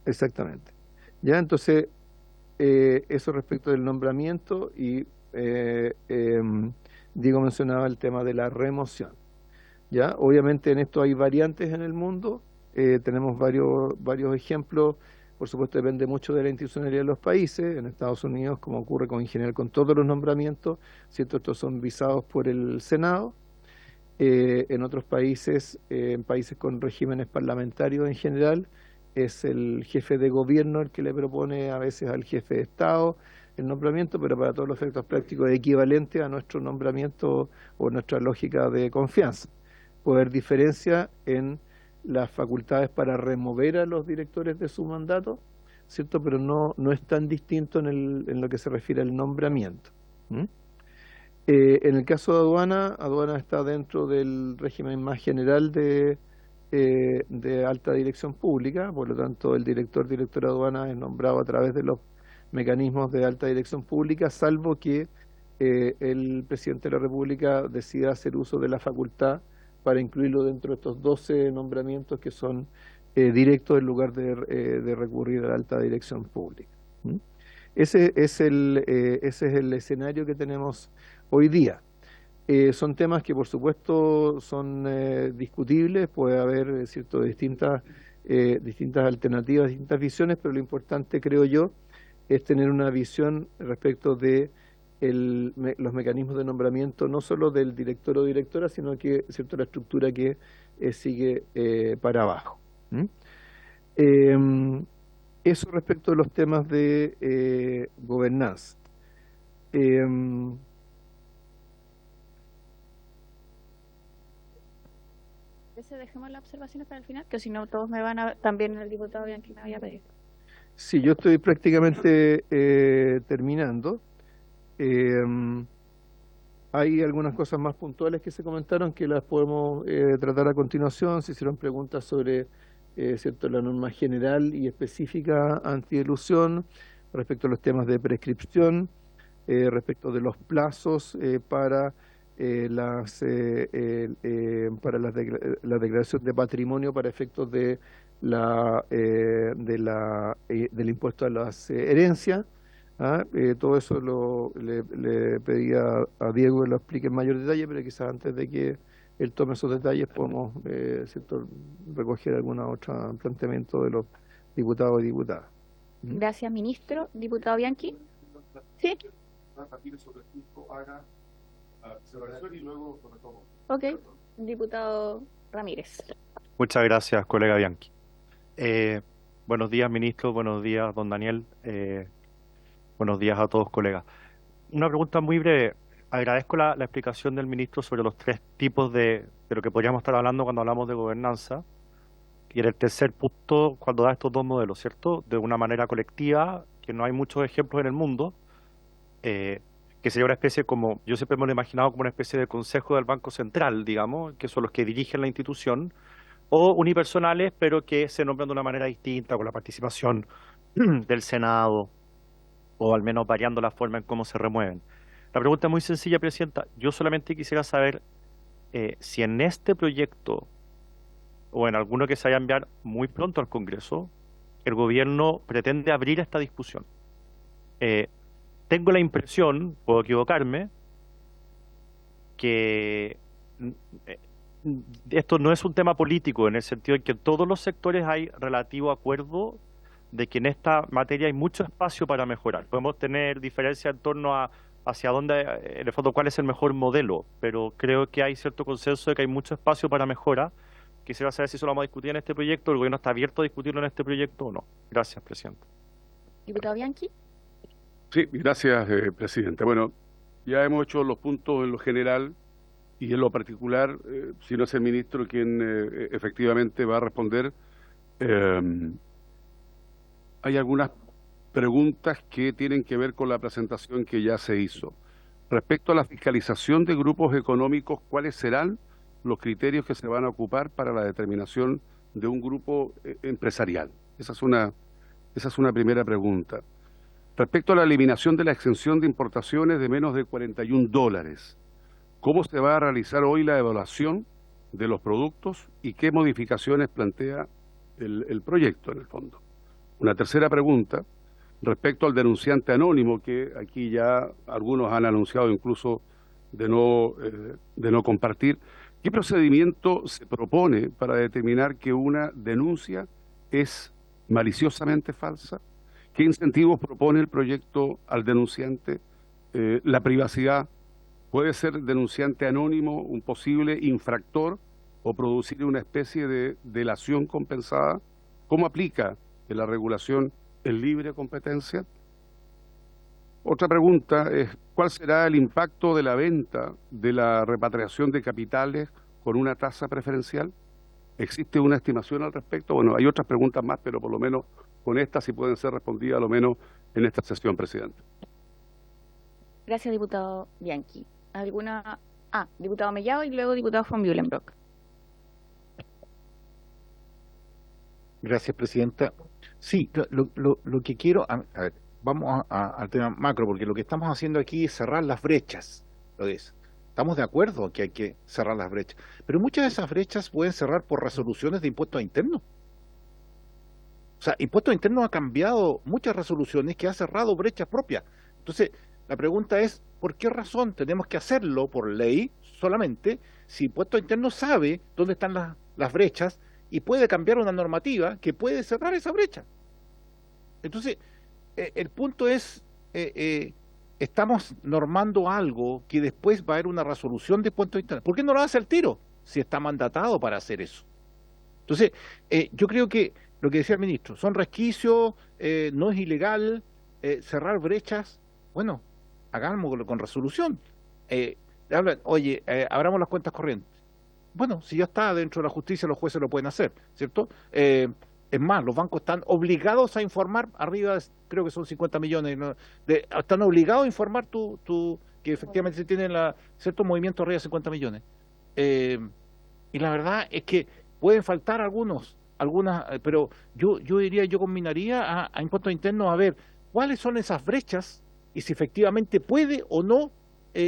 Exactamente. Ya, entonces, eso respecto del nombramiento, y Diego mencionaba el tema de la remoción. Ya, obviamente en esto hay variantes en el mundo, tenemos varios ejemplos. Por supuesto, depende mucho de la institucionalidad de los países. En Estados Unidos, como ocurre en general con todos los nombramientos, ¿cierto? Estos son visados por el Senado. En otros países, en países con regímenes parlamentarios en general, es el jefe de gobierno el que le propone a veces al jefe de Estado el nombramiento, pero para todos los efectos prácticos es equivalente a nuestro nombramiento o nuestra lógica de confianza. Puede haber diferencia en las facultades para remover a los directores de su mandato, ¿cierto? Pero no es tan distinto en lo que se refiere al nombramiento. En el caso de aduana está dentro del régimen más general de alta dirección pública, por lo tanto el director de aduana es nombrado a través de los mecanismos de alta dirección pública, salvo que el presidente de la República decida hacer uso de la facultad para incluirlo dentro de estos 12 nombramientos que son directos en lugar de recurrir a la alta dirección pública. Ese es el escenario que tenemos hoy día. Son temas que por supuesto son discutibles, puede haber distintas alternativas, distintas visiones, pero lo importante, creo yo, es tener una visión respecto de los mecanismos de nombramiento, no solo del director o directora, sino que la estructura que sigue para abajo. Eso respecto de los temas de gobernanza. Dejemos las observaciones para el final, que si no todos me van a, también el diputado Bianchi me vaya a pedir. Sí, yo estoy prácticamente terminando. Hay algunas cosas más puntuales que se comentaron que las podemos tratar a continuación. Se hicieron preguntas sobre la norma general y específica antielusión, respecto a los temas de prescripción, respecto de los plazos para la declaración de patrimonio para efectos del impuesto a las herencias. Todo eso le pedí a Diego que lo explique en mayor detalle, pero quizás antes de que él tome esos detalles, podemos ¿cierto?, recoger algún otro planteamiento de los diputados y diputadas. Gracias, ministro. Diputado Bianchi. Sí. Ok. Diputado Ramírez. Muchas gracias, colega Bianchi. Buenos días, ministro. Buenos días, don Daniel. Buenos días a todos, colegas. Una pregunta muy breve. Agradezco la explicación del ministro sobre los tres tipos de lo que podríamos estar hablando cuando hablamos de gobernanza. Y en el tercer punto, cuando da estos dos modelos, ¿cierto? De una manera colectiva, que no hay muchos ejemplos en el mundo, que sería una especie como, yo siempre me lo he imaginado como una especie de consejo del Banco Central, digamos, que son los que dirigen la institución, o unipersonales, pero que se nombran de una manera distinta, con la participación del Senado, o al menos variando la forma en cómo se remueven. La pregunta es muy sencilla, Presidenta. Yo solamente quisiera saber si en este proyecto, o en alguno que se vaya a enviar muy pronto al Congreso, el gobierno pretende abrir esta discusión. Tengo la impresión, puedo equivocarme, que esto no es un tema político, en el sentido de que en todos los sectores hay relativo acuerdo de que en esta materia hay mucho espacio para mejorar. Podemos tener diferencias en torno a hacia dónde, en el fondo, cuál es el mejor modelo, pero creo que hay cierto consenso de que hay mucho espacio para mejora. Quisiera saber si eso lo vamos a discutir en este proyecto, el gobierno está abierto a discutirlo en este proyecto o no. Gracias, Presidente. Diputado Bianchi. Sí, gracias, Presidente. Bueno, ya hemos hecho los puntos en lo general y en lo particular, si no es el ministro quien efectivamente va a responder. Hay algunas preguntas que tienen que ver con la presentación que ya se hizo. Respecto a la fiscalización de grupos económicos, ¿cuáles serán los criterios que se van a ocupar para la determinación de un grupo empresarial? Esa es una primera pregunta. Respecto a la eliminación de la exención de importaciones de menos de $41, ¿cómo se va a realizar hoy la evaluación de los productos y qué modificaciones plantea el proyecto en el fondo? Una tercera pregunta, respecto al denunciante anónimo, que aquí ya algunos han anunciado incluso de no compartir. ¿Qué procedimiento se propone para determinar que una denuncia es maliciosamente falsa? ¿Qué incentivos propone el proyecto al denunciante? La privacidad. ¿Puede ser denunciante anónimo un posible infractor o producir una especie de delación compensada? ¿Cómo aplica en la regulación el libre competencia? Otra pregunta es, ¿cuál será el impacto de la venta de la repatriación de capitales con una tasa preferencial? ¿Existe una estimación al respecto? Bueno, hay otras preguntas más, pero por lo menos con estas sí pueden ser respondidas, a lo menos en esta sesión, Presidente. Gracias, diputado Bianchi. ¿Alguna? Diputado Mellado y luego diputado von Bühlenbrock. Gracias, Presidenta. Sí, lo que quiero, a ver, vamos al tema macro, porque lo que estamos haciendo aquí es cerrar las brechas. Estamos de acuerdo que hay que cerrar las brechas, pero muchas de esas brechas pueden cerrar por resoluciones de impuestos internos. O sea, impuestos internos ha cambiado muchas resoluciones que ha cerrado brechas propias. Entonces, la pregunta es, ¿por qué razón tenemos que hacerlo por ley solamente si impuestos internos sabe dónde están las brechas y puede cambiar una normativa que puede cerrar esa brecha? Entonces, el punto es, estamos normando algo que después va a haber una resolución de impuestos internos. ¿Por qué no lo hace al tiro si está mandatado para hacer eso? Entonces, yo creo que lo que decía el ministro, son resquicios, no es ilegal, cerrar brechas, bueno, hagámoslo con resolución. Hablan, oye, abramos las cuentas corrientes. Bueno, si ya está dentro de la justicia, los jueces lo pueden hacer, ¿cierto? Es más, los bancos están obligados a informar, arriba creo que son 50 millones, ¿no? Están obligados a informar que efectivamente se tienen ciertos movimientos arriba de 50 millones. Y la verdad es que pueden faltar algunas, pero yo diría, yo combinaría a impuestos internos a ver cuáles son esas brechas y si efectivamente puede o no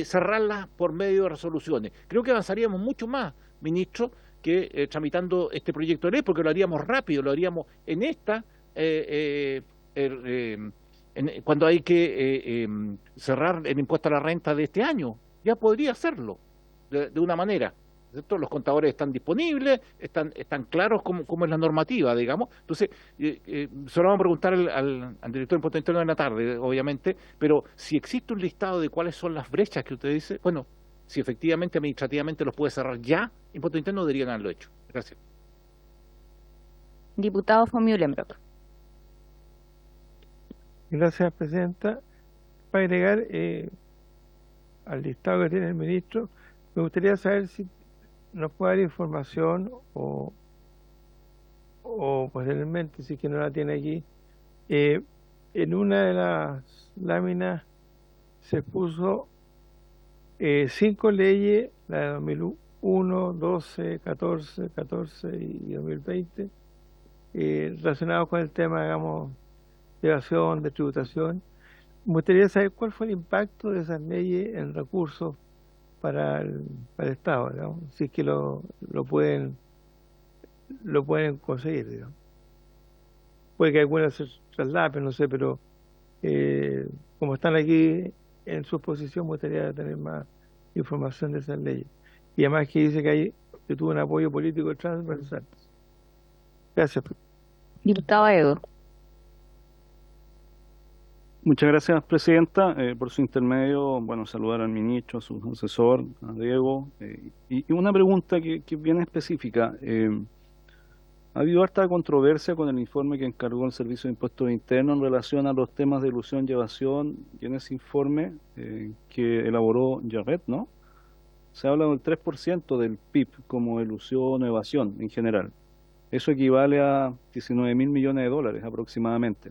cerrarlas por medio de resoluciones. Creo que avanzaríamos mucho más, ministro, que tramitando este proyecto de ley, porque lo haríamos rápido, lo haríamos en cuando hay que cerrar el impuesto a la renta de este año. Ya podría hacerlo de una manera. ¿cierto? Los contadores están disponibles, están claros cómo es la normativa, digamos. Entonces, solo vamos a preguntar al director de Impuesto Interno en la tarde, obviamente, pero si existe un listado de cuáles son las brechas que usted dice, bueno, si efectivamente administrativamente los puede cerrar ya, Impuesto Interno deberían haberlo hecho. Gracias. Diputado von Mühlenbrock. Gracias, Presidenta. Para agregar al listado que tiene el ministro, me gustaría saber si nos puede dar información o posteriormente, si es que no la tiene aquí, en una de las láminas se puso 5 leyes, la de 2001, 12, 14 y 2020, relacionados con el tema, digamos, de evasión, de tributación. Me gustaría saber cuál fue el impacto de esas leyes en recursos para el Estado, digamos, si es que lo pueden conseguir, digamos. Puede que algunas se traslapen, no sé, pero como están aquí en su exposición, me gustaría tener más información de esas leyes. Y además que dice que tuvo un apoyo político transversal. Gracias. Diputado Edo. Muchas gracias, Presidenta. Por su intermedio, bueno, saludar al ministro, a su asesor, a Diego. Y una pregunta que es bien específica. Ha habido harta controversia con el informe que encargó el Servicio de Impuestos Internos en relación a los temas de ilusión y evasión, y en ese informe que elaboró Jarret, ¿no? Se habla del 3% del PIB como ilusión o evasión en general. Eso equivale a 19.000 millones de dólares aproximadamente.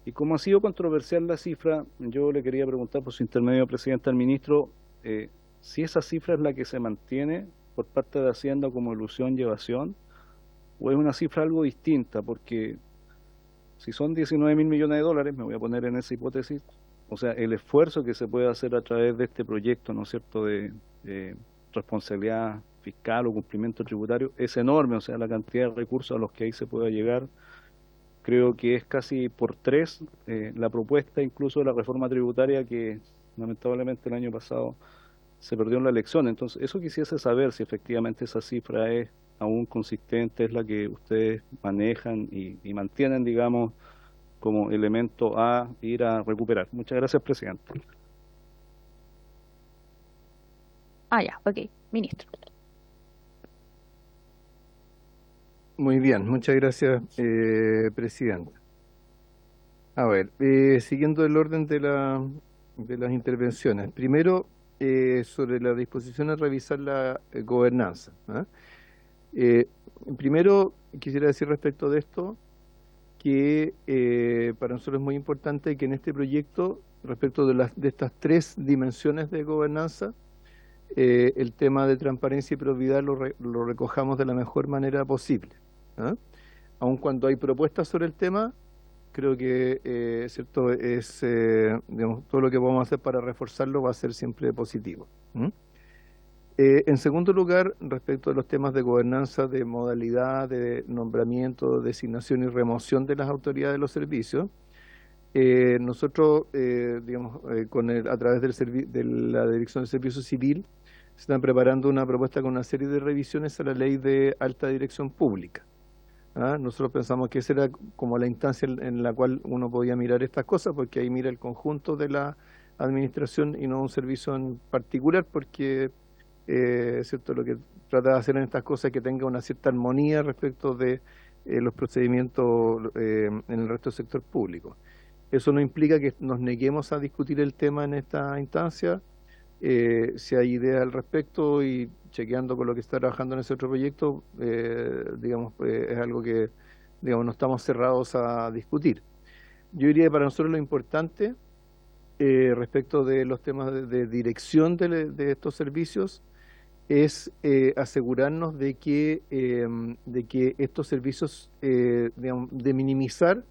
Y como ha sido controversial la cifra, yo le quería preguntar por su intermedio, Presidente, al ministro, si esa cifra es la que se mantiene por parte de Hacienda como ilusión y evasión, o es una cifra algo distinta, porque si son 19.000 millones de dólares, me voy a poner en esa hipótesis, o sea, el esfuerzo que se puede hacer a través de este proyecto, ¿no es cierto?, de responsabilidad fiscal o cumplimiento tributario, es enorme, o sea, la cantidad de recursos a los que ahí se pueda llegar. Creo que es casi por 3 la propuesta incluso de la reforma tributaria que lamentablemente el año pasado se perdió en la elección. Entonces, eso quisiese saber si efectivamente esa cifra es aún consistente, es la que ustedes manejan y mantienen, digamos, como elemento a ir a recuperar. Muchas gracias, Presidente. Ya, ok. Ministro. Muy bien, muchas gracias, Presidenta. A ver, siguiendo el orden de las intervenciones. Primero, sobre la disposición a revisar la gobernanza. Primero, quisiera decir respecto de esto que para nosotros es muy importante que en este proyecto, respecto de estas 3 dimensiones de gobernanza, el tema de transparencia y probidad lo recojamos de la mejor manera posible. Aun cuando hay propuestas sobre el tema, creo que cierto es digamos, todo lo que vamos a hacer para reforzarlo va a ser siempre positivo. En segundo lugar, respecto a los temas de gobernanza, de modalidad, de nombramiento, designación y remoción de las autoridades de los servicios, nosotros, digamos, a través de la Dirección de Servicio Civil, se están preparando una propuesta con una serie de revisiones a la Ley de Alta Dirección Pública. Nosotros pensamos que esa era como la instancia en la cual uno podía mirar estas cosas, porque ahí mira el conjunto de la administración y no un servicio en particular, porque cierto, lo que trata de hacer en estas cosas es que tenga una cierta armonía respecto de los procedimientos en el resto del sector público. Eso no implica que nos neguemos a discutir el tema en esta instancia. Si hay ideas al respecto y chequeando con lo que está trabajando en ese otro proyecto, digamos, es algo que, digamos, no estamos cerrados a discutir. Yo diría que para nosotros lo importante respecto de los temas de dirección de estos servicios es asegurarnos de que estos servicios, digamos, de minimizar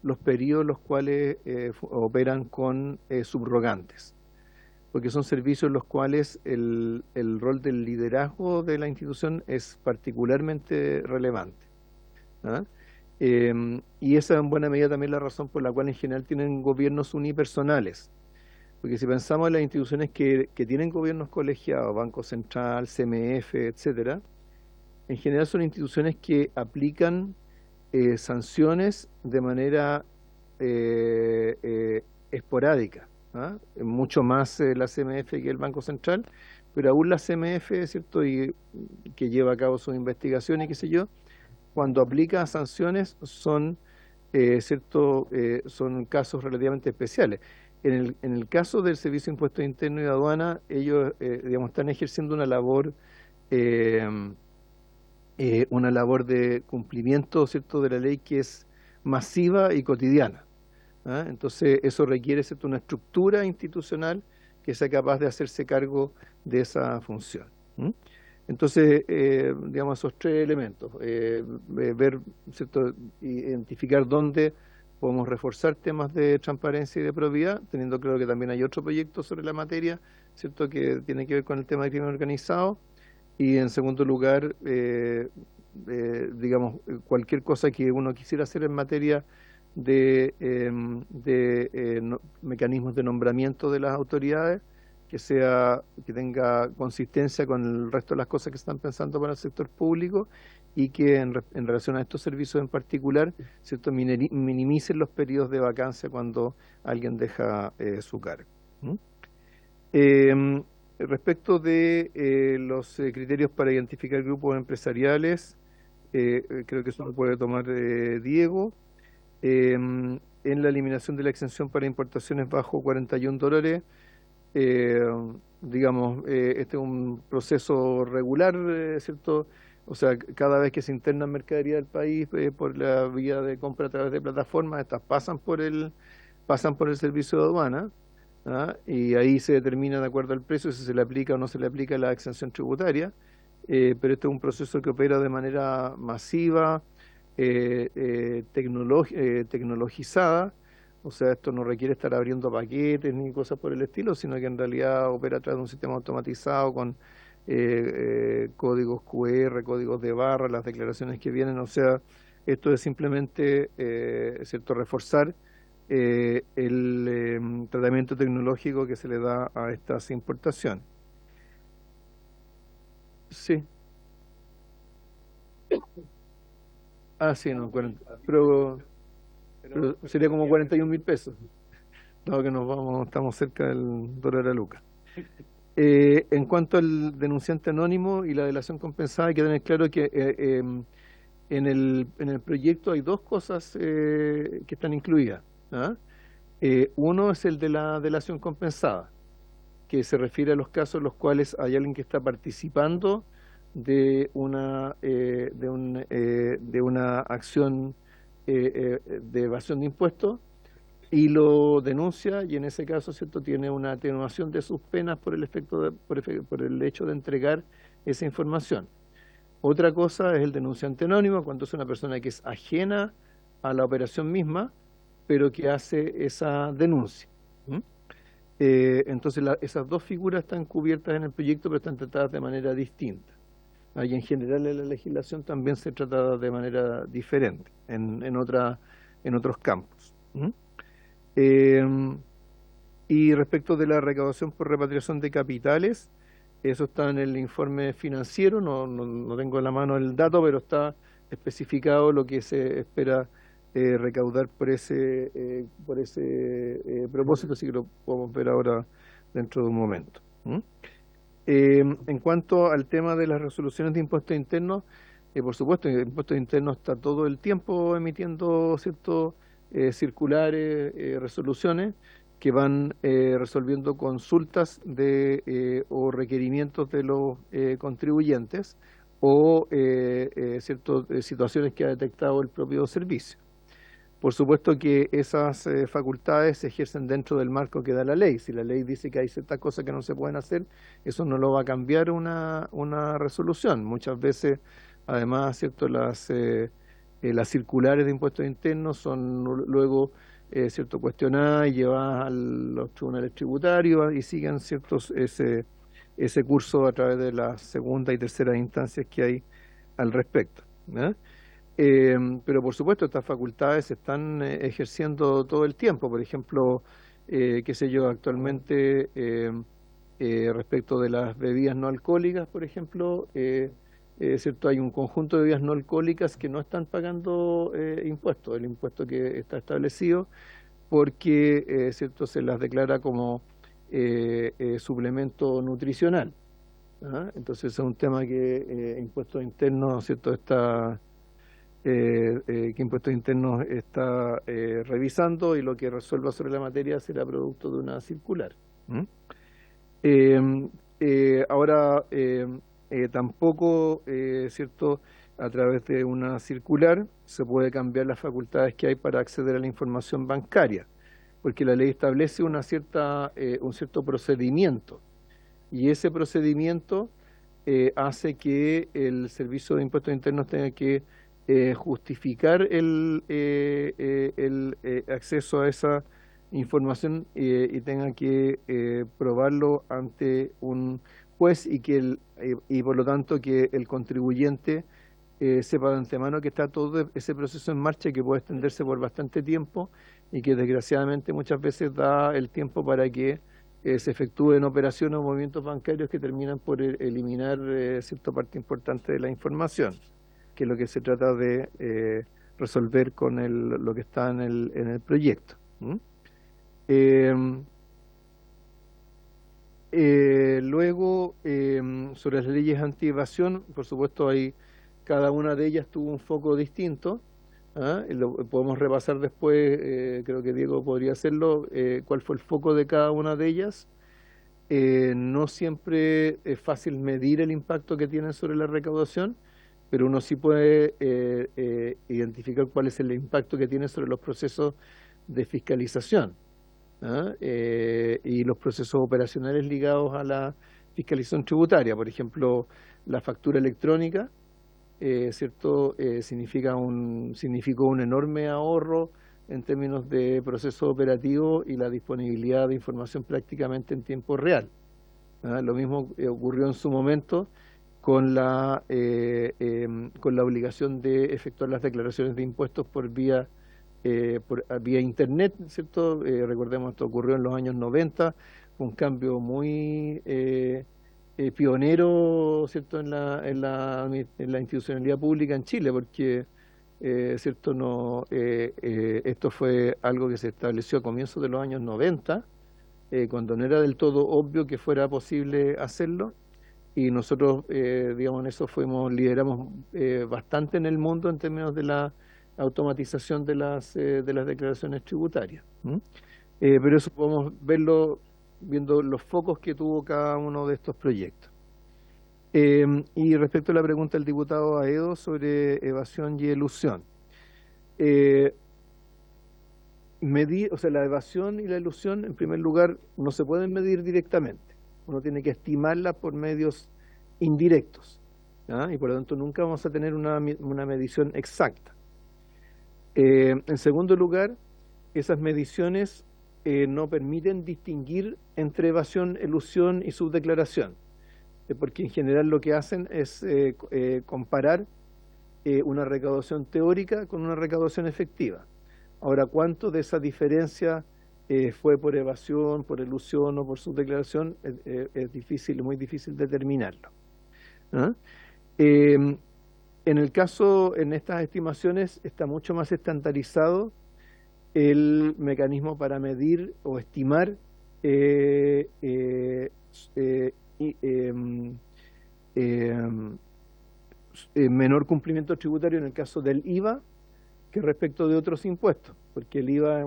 los periodos en los cuales operan con subrogantes, porque son servicios en los cuales el rol del liderazgo de la institución es particularmente relevante. Y esa es en buena medida también la razón por la cual en general tienen gobiernos unipersonales, Porque si pensamos en las instituciones que tienen gobiernos colegiados, Banco Central, CMF, etcétera, en general son instituciones que aplican sanciones de manera esporádica, ¿ah? Mucho más la CMF que el Banco Central, pero aún la CMF, ¿cierto? Y que lleva a cabo sus investigaciones y qué sé yo, cuando aplica sanciones son, ¿cierto? Son casos relativamente especiales. En el caso del Servicio de Impuestos Internos y de Aduana, ellos, digamos, están ejerciendo una labor de cumplimiento, ¿cierto?, de la ley que es masiva y cotidiana, ¿ah? Entonces, eso requiere, ¿cierto?, una estructura institucional que sea capaz de hacerse cargo de esa función. Entonces, digamos, esos tres elementos, ver, ¿cierto?, identificar dónde podemos reforzar temas de transparencia y de probidad, teniendo claro que también hay otro proyecto sobre la materia, ¿cierto?, que tiene que ver con el tema de crimen organizado. Y en segundo lugar, digamos, cualquier cosa que uno quisiera hacer en materia de mecanismos de nombramiento de las autoridades, que tenga consistencia con el resto de las cosas que están pensando para el sector público y que en relación a estos servicios en particular, ¿cierto?, minimicen los periodos de vacancia cuando alguien deja su cargo. Respecto de los criterios para identificar grupos empresariales, creo que eso lo puede tomar Diego. En la eliminación de la exención para importaciones bajo $41, digamos, este es un proceso regular, ¿cierto? O sea, cada vez que se interna mercadería del país por la vía de compra a través de plataformas, estas pasan por el servicio de aduana, ¿ah? Y ahí se determina de acuerdo al precio si se le aplica o no se le aplica la exención tributaria, pero este es un proceso que opera de manera masiva, tecnologizada. O sea, esto no requiere estar abriendo paquetes ni cosas por el estilo, sino que en realidad opera a través de un sistema automatizado con códigos QR, códigos de barra, las declaraciones que vienen. O sea, esto es simplemente, ¿cierto?, reforzar el tratamiento tecnológico que se le da a estas importaciones. Sí. Sí, no, 40, pero sería como 41.000 pesos, dado que estamos cerca del dólar a Luca. En cuanto al denunciante anónimo y la delación compensada, hay que tener claro que en el proyecto hay dos cosas que están incluidas, ¿ah? Uno es el de la delación compensada, que se refiere a los casos en los cuales hay alguien que está participando de una acción de evasión de impuestos y lo denuncia, y en ese caso, ¿cierto?, tiene una atenuación de sus penas por el hecho de entregar esa información. Otra cosa es el denunciante anónimo, cuando es una persona que es ajena a la operación misma, pero que hace esa denuncia. Entonces esas dos figuras están cubiertas en el proyecto, pero están tratadas de manera distinta. Y en general en la legislación también se trata de manera diferente en otros campos. Y respecto de la recaudación por repatriación de capitales, eso está en el informe financiero, no tengo en la mano el dato, pero está especificado lo que se espera recaudar por ese propósito, así que lo podemos ver ahora dentro de un momento. En cuanto al tema de las resoluciones de impuestos internos, por supuesto, el impuestos internos está todo el tiempo emitiendo ciertos circulares, resoluciones que van resolviendo consultas o requerimientos de los contribuyentes o ciertas situaciones que ha detectado el propio servicio. Por supuesto que esas facultades se ejercen dentro del marco que da la ley. Si la ley dice que hay ciertas cosas que no se pueden hacer, eso no lo va a cambiar una resolución. Muchas veces, además, ¿cierto?, las circulares de impuestos internos son luego cuestionadas y llevadas a los tribunales tributarios y siguen ese curso a través de las segunda y tercera instancias que hay al respecto, ¿eh? Pero por supuesto estas facultades se están ejerciendo todo el tiempo. Por ejemplo, qué sé yo, actualmente respecto de las bebidas no alcohólicas, por ejemplo, ¿cierto? Hay un conjunto de bebidas no alcohólicas que no están pagando impuestos, el impuesto que está establecido, porque ¿cierto? Se las declara como suplemento nutricional. ¿Ah? Entonces es un tema que Impuestos Internos, ¿cierto? Que Impuestos Internos está revisando, y lo que resuelva sobre la materia será producto de una circular. ¿Mm? Ahora tampoco, ¿cierto? A través de una circular se puede cambiar las facultades que hay para acceder a la información bancaria, porque la ley establece un cierto procedimiento, y ese procedimiento hace que el Servicio de Impuestos Internos tenga que justificar el acceso a esa información y tenga que probarlo ante un juez, y por lo tanto que el contribuyente sepa de antemano que está todo ese proceso en marcha, y que puede extenderse por bastante tiempo, y que desgraciadamente muchas veces da el tiempo para que se efectúen operaciones o movimientos bancarios que terminan por eliminar cierta parte importante de la información, que es lo que se trata de resolver con lo que está en el proyecto. ¿Mm? Luego, sobre las leyes anti-evasión, por supuesto, cada una de ellas tuvo un foco distinto. ¿Ah? Podemos repasar después, creo que Diego podría hacerlo, cuál fue el foco de cada una de ellas. No siempre es fácil medir el impacto que tienen sobre la recaudación, pero uno sí puede identificar cuál es el impacto que tiene sobre los procesos de fiscalización. ¿Ah? Y los procesos operacionales ligados a la fiscalización tributaria. Por ejemplo, la factura electrónica, ¿cierto? Significó un enorme ahorro en términos de proceso operativo y la disponibilidad de información prácticamente en tiempo real. ¿Ah? Lo mismo ocurrió en su momento con la obligación de efectuar las declaraciones de impuestos por vía internet, ¿cierto? Recordemos, esto ocurrió en los años 90, fue un cambio muy pionero, ¿cierto? en la institucionalidad pública en Chile, porque ¿cierto? Esto fue algo que se estableció a comienzos de los años 90, cuando no era del todo obvio que fuera posible hacerlo, y nosotros, digamos, en eso lideramos bastante en el mundo en términos de la automatización de las declaraciones tributarias. Pero eso podemos verlo viendo los focos que tuvo cada uno de estos proyectos. Y respecto a la pregunta del diputado Aedo sobre evasión y elusión, la evasión y la elusión, en primer lugar, no se pueden medir directamente. Uno tiene que estimarlas por medios indirectos, ¿ah? Y por lo tanto nunca vamos a tener una medición exacta. En segundo lugar, esas mediciones no permiten distinguir entre evasión, elusión y subdeclaración, porque en general lo que hacen es comparar una recaudación teórica con una recaudación efectiva. Ahora, ¿cuánto de esa diferencia fue por evasión, por elusión o por subdeclaración? Es difícil, muy difícil determinarlo. ¿Ah? En estas estimaciones está mucho más estandarizado el mecanismo para medir o estimar menor cumplimiento tributario en el caso del IVA que respecto de otros impuestos, porque el IVA es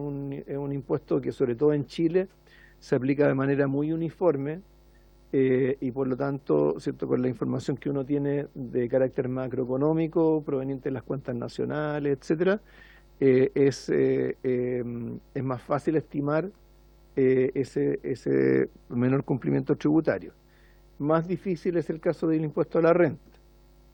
un impuesto que, sobre todo en Chile, se aplica de manera muy uniforme, y por lo tanto, ¿cierto? Con la información que uno tiene de carácter macroeconómico proveniente de las cuentas nacionales, etcétera, es más fácil estimar ese menor cumplimiento tributario. Más difícil es el caso del impuesto a la renta,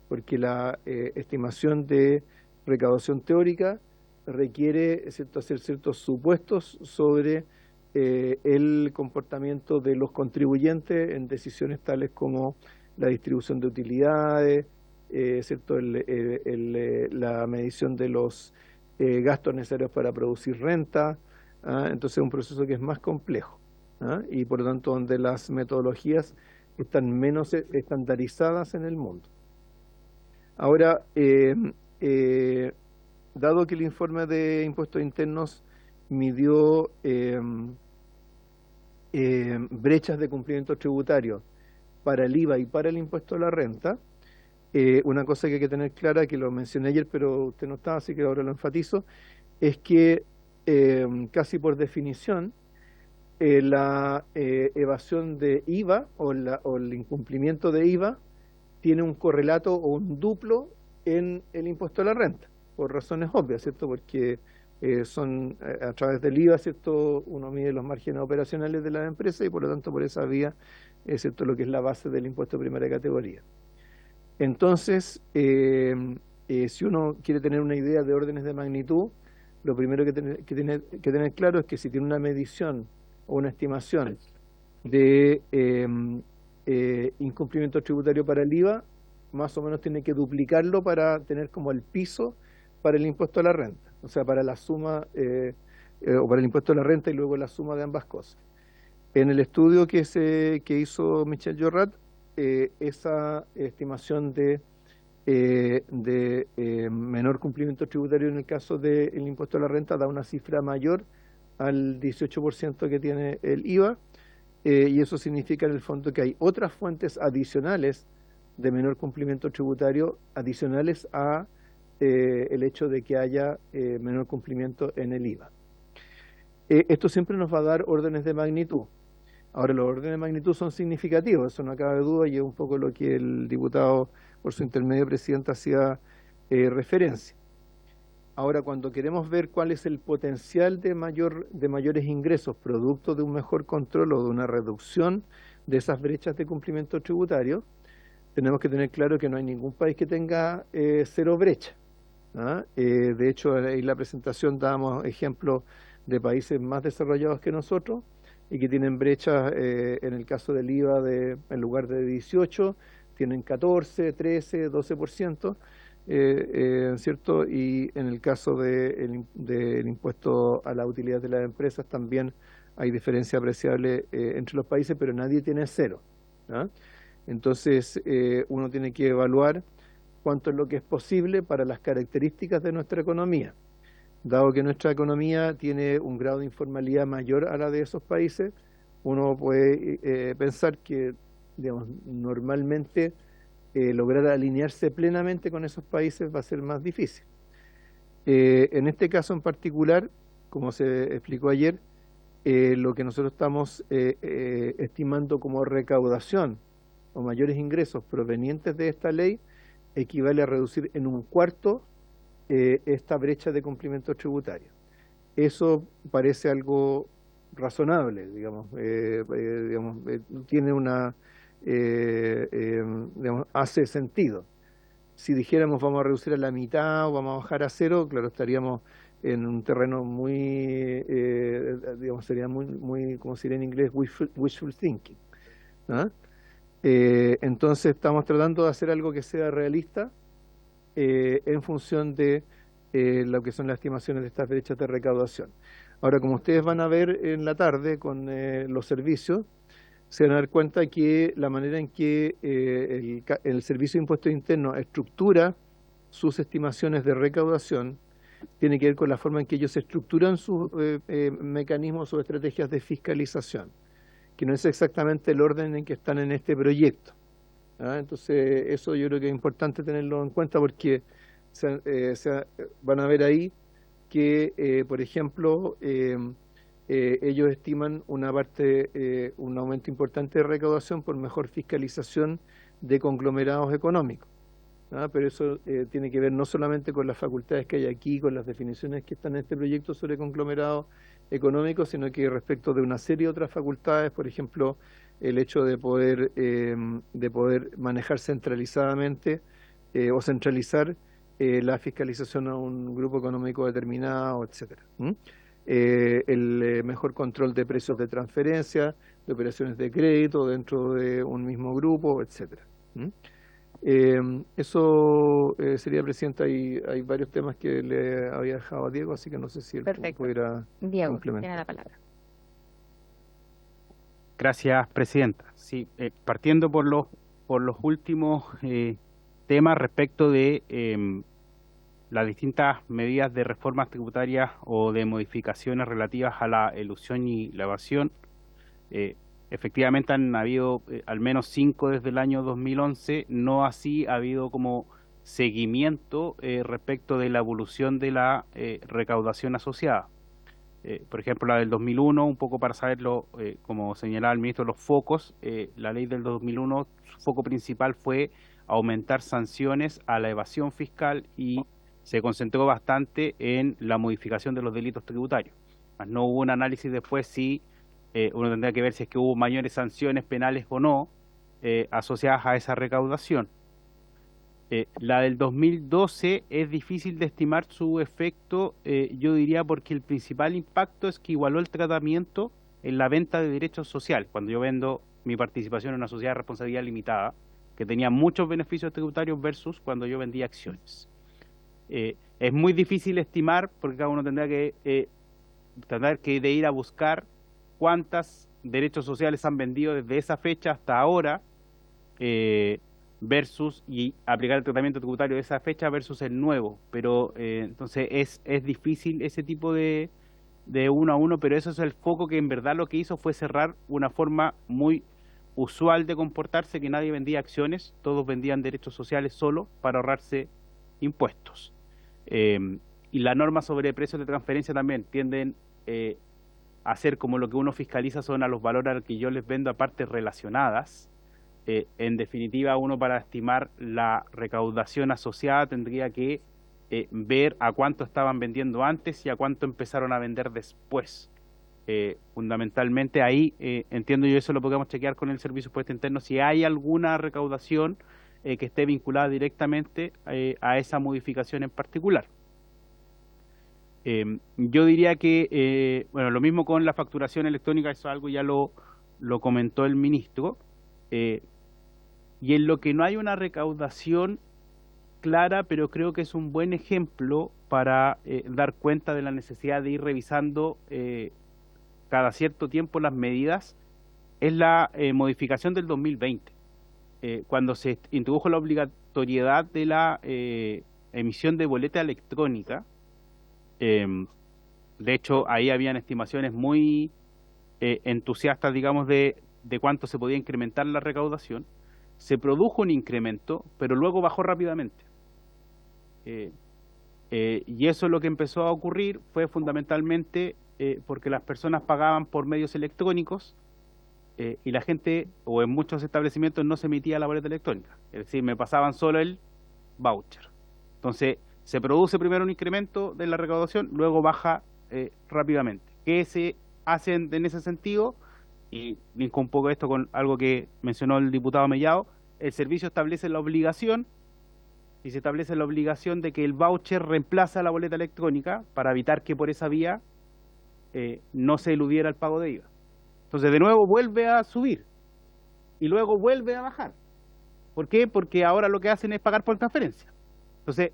porque la estimación de recaudación teórica requiere, ¿cierto?, hacer ciertos supuestos sobre el comportamiento de los contribuyentes en decisiones tales como la distribución de utilidades, ¿cierto?, la medición de los gastos necesarios para producir renta, Entonces es un proceso que es más complejo, y por lo tanto donde las metodologías están menos estandarizadas en el mundo. Ahora, dado que el informe de impuestos internos midió brechas de cumplimiento tributario para el IVA y para el impuesto a la renta, una cosa que hay que tener clara, que lo mencioné ayer, pero usted no estaba, así que ahora lo enfatizo, es que casi por definición la evasión de IVA o el incumplimiento de IVA tiene un correlato o un duplo en el impuesto a la renta, por razones obvias, ¿cierto? Porque son a través del IVA, ¿cierto? Uno mide los márgenes operacionales de las empresas y por lo tanto por esa vía, ¿cierto? Lo que es la base del impuesto de primera categoría. Entonces, si uno quiere tener una idea de órdenes de magnitud, lo primero que tiene que tener claro es que si tiene una medición o una estimación de incumplimiento tributario para el IVA, más o menos tiene que duplicarlo para tener como el piso para el impuesto a la renta, o sea, para la suma, o para el impuesto a la renta y luego la suma de ambas cosas. En el estudio que hizo Michel Jorrat, esa estimación de menor cumplimiento tributario en el caso del impuesto a la renta da una cifra mayor al 18% que tiene el IVA, y eso significa en el fondo que hay otras fuentes adicionales de menor cumplimiento tributario adicionales a el hecho de que haya menor cumplimiento en el IVA. Esto siempre nos va a dar órdenes de magnitud. Ahora, los órdenes de magnitud son significativos, eso no cabe duda, y es un poco lo que el diputado, por su intermedio presidente, hacía referencia. Ahora, cuando queremos ver cuál es el potencial de mayores ingresos producto de un mejor control o de una reducción de esas brechas de cumplimiento tributario, tenemos que tener claro que no hay ningún país que tenga cero brecha. De hecho, en la presentación dábamos ejemplos de países más desarrollados que nosotros y que tienen brechas, en el caso del IVA, en lugar de 18, tienen 14, 13, 12%, ¿cierto? Y en el caso del impuesto a la utilidad de las empresas también hay diferencia apreciable entre los países, pero nadie tiene cero. Entonces, uno tiene que evaluar cuánto es lo que es posible para las características de nuestra economía. Dado que nuestra economía tiene un grado de informalidad mayor a la de esos países, uno puede pensar que, digamos, normalmente lograr alinearse plenamente con esos países va a ser más difícil. En este caso en particular, como se explicó ayer, lo que nosotros estamos estimando como recaudación o mayores ingresos provenientes de esta ley equivale a reducir en un cuarto esta brecha de cumplimiento tributario. Eso parece algo razonable, digamos, tiene una, digamos, hace sentido. Si dijéramos vamos a reducir a la mitad o vamos a bajar a cero, claro, estaríamos en un terreno muy, digamos, sería muy, como se diría en inglés, wishful thinking. Entonces estamos tratando de hacer algo que sea realista en función de lo que son las estimaciones de estas brechas de recaudación. Ahora, como ustedes van a ver en la tarde con los servicios, se van a dar cuenta que la manera en que el Servicio de Impuestos Internos estructura sus estimaciones de recaudación tiene que ver con la forma en que ellos estructuran sus mecanismos o estrategias de fiscalización, que no es exactamente el orden en que están en este proyecto. Entonces, eso yo creo que es importante tenerlo en cuenta porque van a ver ahí que, por ejemplo, ellos estiman un aumento importante de recaudación por mejor fiscalización de conglomerados económicos. Pero eso tiene que ver no solamente con las facultades que hay aquí, con las definiciones que están en este proyecto sobre conglomerados económicos, sino que respecto de una serie de otras facultades, por ejemplo, el hecho de poder manejar centralizadamente o centralizar la fiscalización a un grupo económico determinado, etcétera. El mejor control de precios de transferencia, de operaciones de crédito dentro de un mismo grupo, etcétera. Eso sería, Presidenta, y hay varios temas que le había dejado a Diego, así que no sé si él Perfecto. pudiera Diego, complementar. tiene la palabra. Gracias, Presidenta. Sí, partiendo por los últimos temas respecto de las distintas medidas de reformas tributarias o de modificaciones relativas a la elusión y la evasión. Efectivamente han habido al menos 5 desde el año 2011, no así ha habido como seguimiento respecto de la evolución de la recaudación asociada. Por ejemplo, la del 2001, un poco para saberlo, como señalaba el ministro, los focos, la ley del 2001, su foco principal fue aumentar sanciones a la evasión fiscal y se concentró bastante en la modificación de los delitos tributarios. No hubo un análisis después si uno tendría que ver si es que hubo mayores sanciones penales o no asociadas a esa recaudación. La del 2012 es difícil de estimar su efecto, yo diría porque el principal impacto es que igualó el tratamiento en la venta de derechos sociales. Cuando yo vendo mi participación en una sociedad de responsabilidad limitada, que tenía muchos beneficios tributarios versus cuando yo vendía acciones. Es muy difícil estimar porque cada uno tendrá que tratar de ir a buscar cuántos derechos sociales han vendido desde esa fecha hasta ahora, versus y aplicar el tratamiento tributario de esa fecha versus el nuevo, pero entonces es difícil ese tipo de uno a uno, pero eso es el foco que en verdad lo que hizo fue cerrar una forma muy usual de comportarse, que nadie vendía acciones, todos vendían derechos sociales solo para ahorrarse impuestos. Y la norma sobre precios de transferencia también tienden a hacer como lo que uno fiscaliza son a los valores al que yo les vendo a partes relacionadas. En definitiva, uno para estimar la recaudación asociada tendría que ver a cuánto estaban vendiendo antes y a cuánto empezaron a vender después. Fundamentalmente ahí, entiendo yo, eso lo podemos chequear con el Servicio de Impuesto Interno, si hay alguna recaudación que esté vinculada directamente a esa modificación en particular. Yo diría que, bueno, lo mismo con la facturación electrónica, eso algo ya lo comentó el ministro. Y en lo que no hay una recaudación clara, pero creo que es un buen ejemplo para dar cuenta de la necesidad de ir revisando cada cierto tiempo las medidas, es la modificación del 2020, cuando se introdujo la obligatoriedad de la emisión de boleta electrónica. De hecho, ahí habían estimaciones muy entusiastas, digamos, de cuánto se podía incrementar la recaudación. Se produjo un incremento, pero luego bajó rápidamente. Y eso lo que empezó a ocurrir fue fundamentalmente porque las personas pagaban por medios electrónicos y la gente, o en muchos establecimientos, no se emitía la boleta electrónica. Es decir, me pasaban solo el voucher. Entonces, se produce primero un incremento de la recaudación, luego baja rápidamente. ¿Qué se hace en ese sentido? Y linko un poco esto con algo que mencionó el diputado Mellado. El servicio establece la obligación, y se establece la obligación de que el voucher reemplaza la boleta electrónica para evitar que por esa vía no se eludiera el pago de IVA. Entonces, de nuevo vuelve a subir y luego vuelve a bajar. ¿Por qué? Porque ahora lo que hacen es pagar por transferencia. Entonces,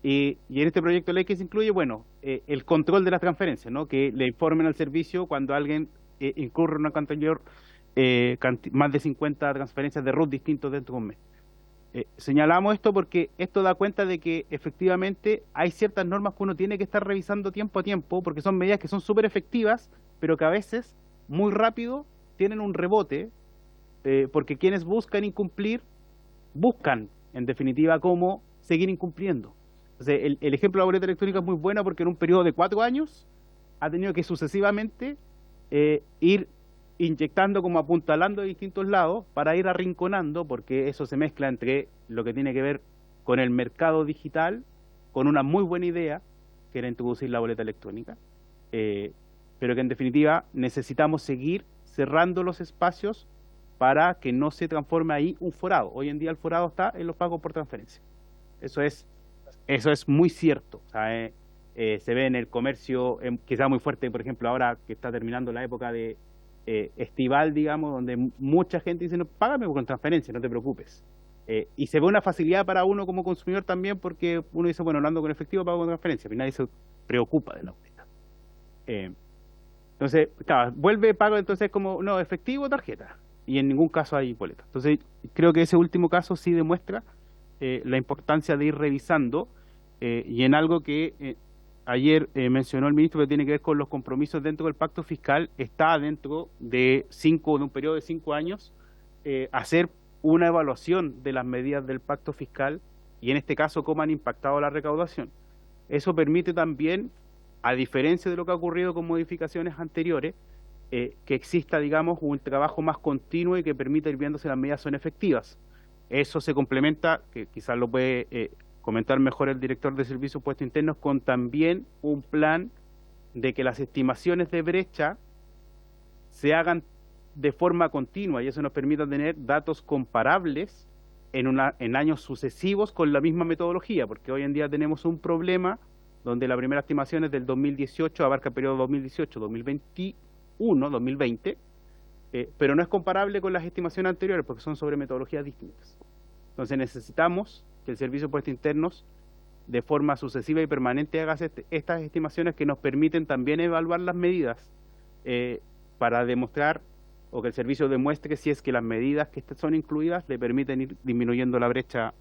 y en este proyecto de ley que se incluye, bueno, el control de las transferencias, ¿no? Que le informen al servicio cuando alguien incurre en una cantidad más de 50 transferencias de RUT distintos dentro de un mes. Señalamos esto porque esto da cuenta de que efectivamente hay ciertas normas que uno tiene que estar revisando tiempo a tiempo, porque son medidas que son súper efectivas, pero que a veces muy rápido tienen un rebote, porque quienes buscan incumplir, buscan en definitiva cómo seguir incumpliendo. Entonces, el ejemplo de la boleta electrónica es muy bueno porque en un periodo de 4 años ha tenido que sucesivamente ir inyectando, como apuntalando de distintos lados para ir arrinconando, porque eso se mezcla entre lo que tiene que ver con el mercado digital, con una muy buena idea, que era introducir la boleta electrónica, pero que en definitiva necesitamos seguir cerrando los espacios para que no se transforme ahí un forado. Hoy en día el forado está en los pagos por transferencia. Eso es muy cierto. O sea, se ve en el comercio, que sea muy fuerte, por ejemplo, ahora que está terminando la época de estival, digamos, donde mucha gente dice, no, págame con transferencia, no te preocupes. Y se ve una facilidad para uno como consumidor también, porque uno dice, bueno, no ando con efectivo, pago con transferencia, pero nadie se preocupa de la boleta. Entonces, claro, vuelve pago, entonces como, no, efectivo o tarjeta, y en ningún caso hay boleta. Entonces, creo que ese último caso sí demuestra la importancia de ir revisando, y en algo que ayer mencionó el ministro, que tiene que ver con los compromisos dentro del pacto fiscal, está dentro de un periodo de 5 años, hacer una evaluación de las medidas del pacto fiscal y en este caso cómo han impactado la recaudación. Eso permite también, a diferencia de lo que ha ocurrido con modificaciones anteriores, que exista, digamos, un trabajo más continuo y que permita ir viendo si las medidas son efectivas. Eso se complementa, que quizás lo puede comentar mejor el director de Servicios Puestos Internos, con también un plan de que las estimaciones de brecha se hagan de forma continua y eso nos permita tener datos comparables en años sucesivos con la misma metodología, porque hoy en día tenemos un problema donde la primera estimación es del 2018, abarca el periodo 2018, 2021, 2020, pero no es comparable con las estimaciones anteriores porque son sobre metodologías distintas. Entonces necesitamos que el Servicio de Puestos Internos de forma sucesiva y permanente haga estas estimaciones que nos permiten también evaluar las medidas para demostrar, o que el servicio demuestre si es que las medidas que son incluidas le permiten ir disminuyendo la brecha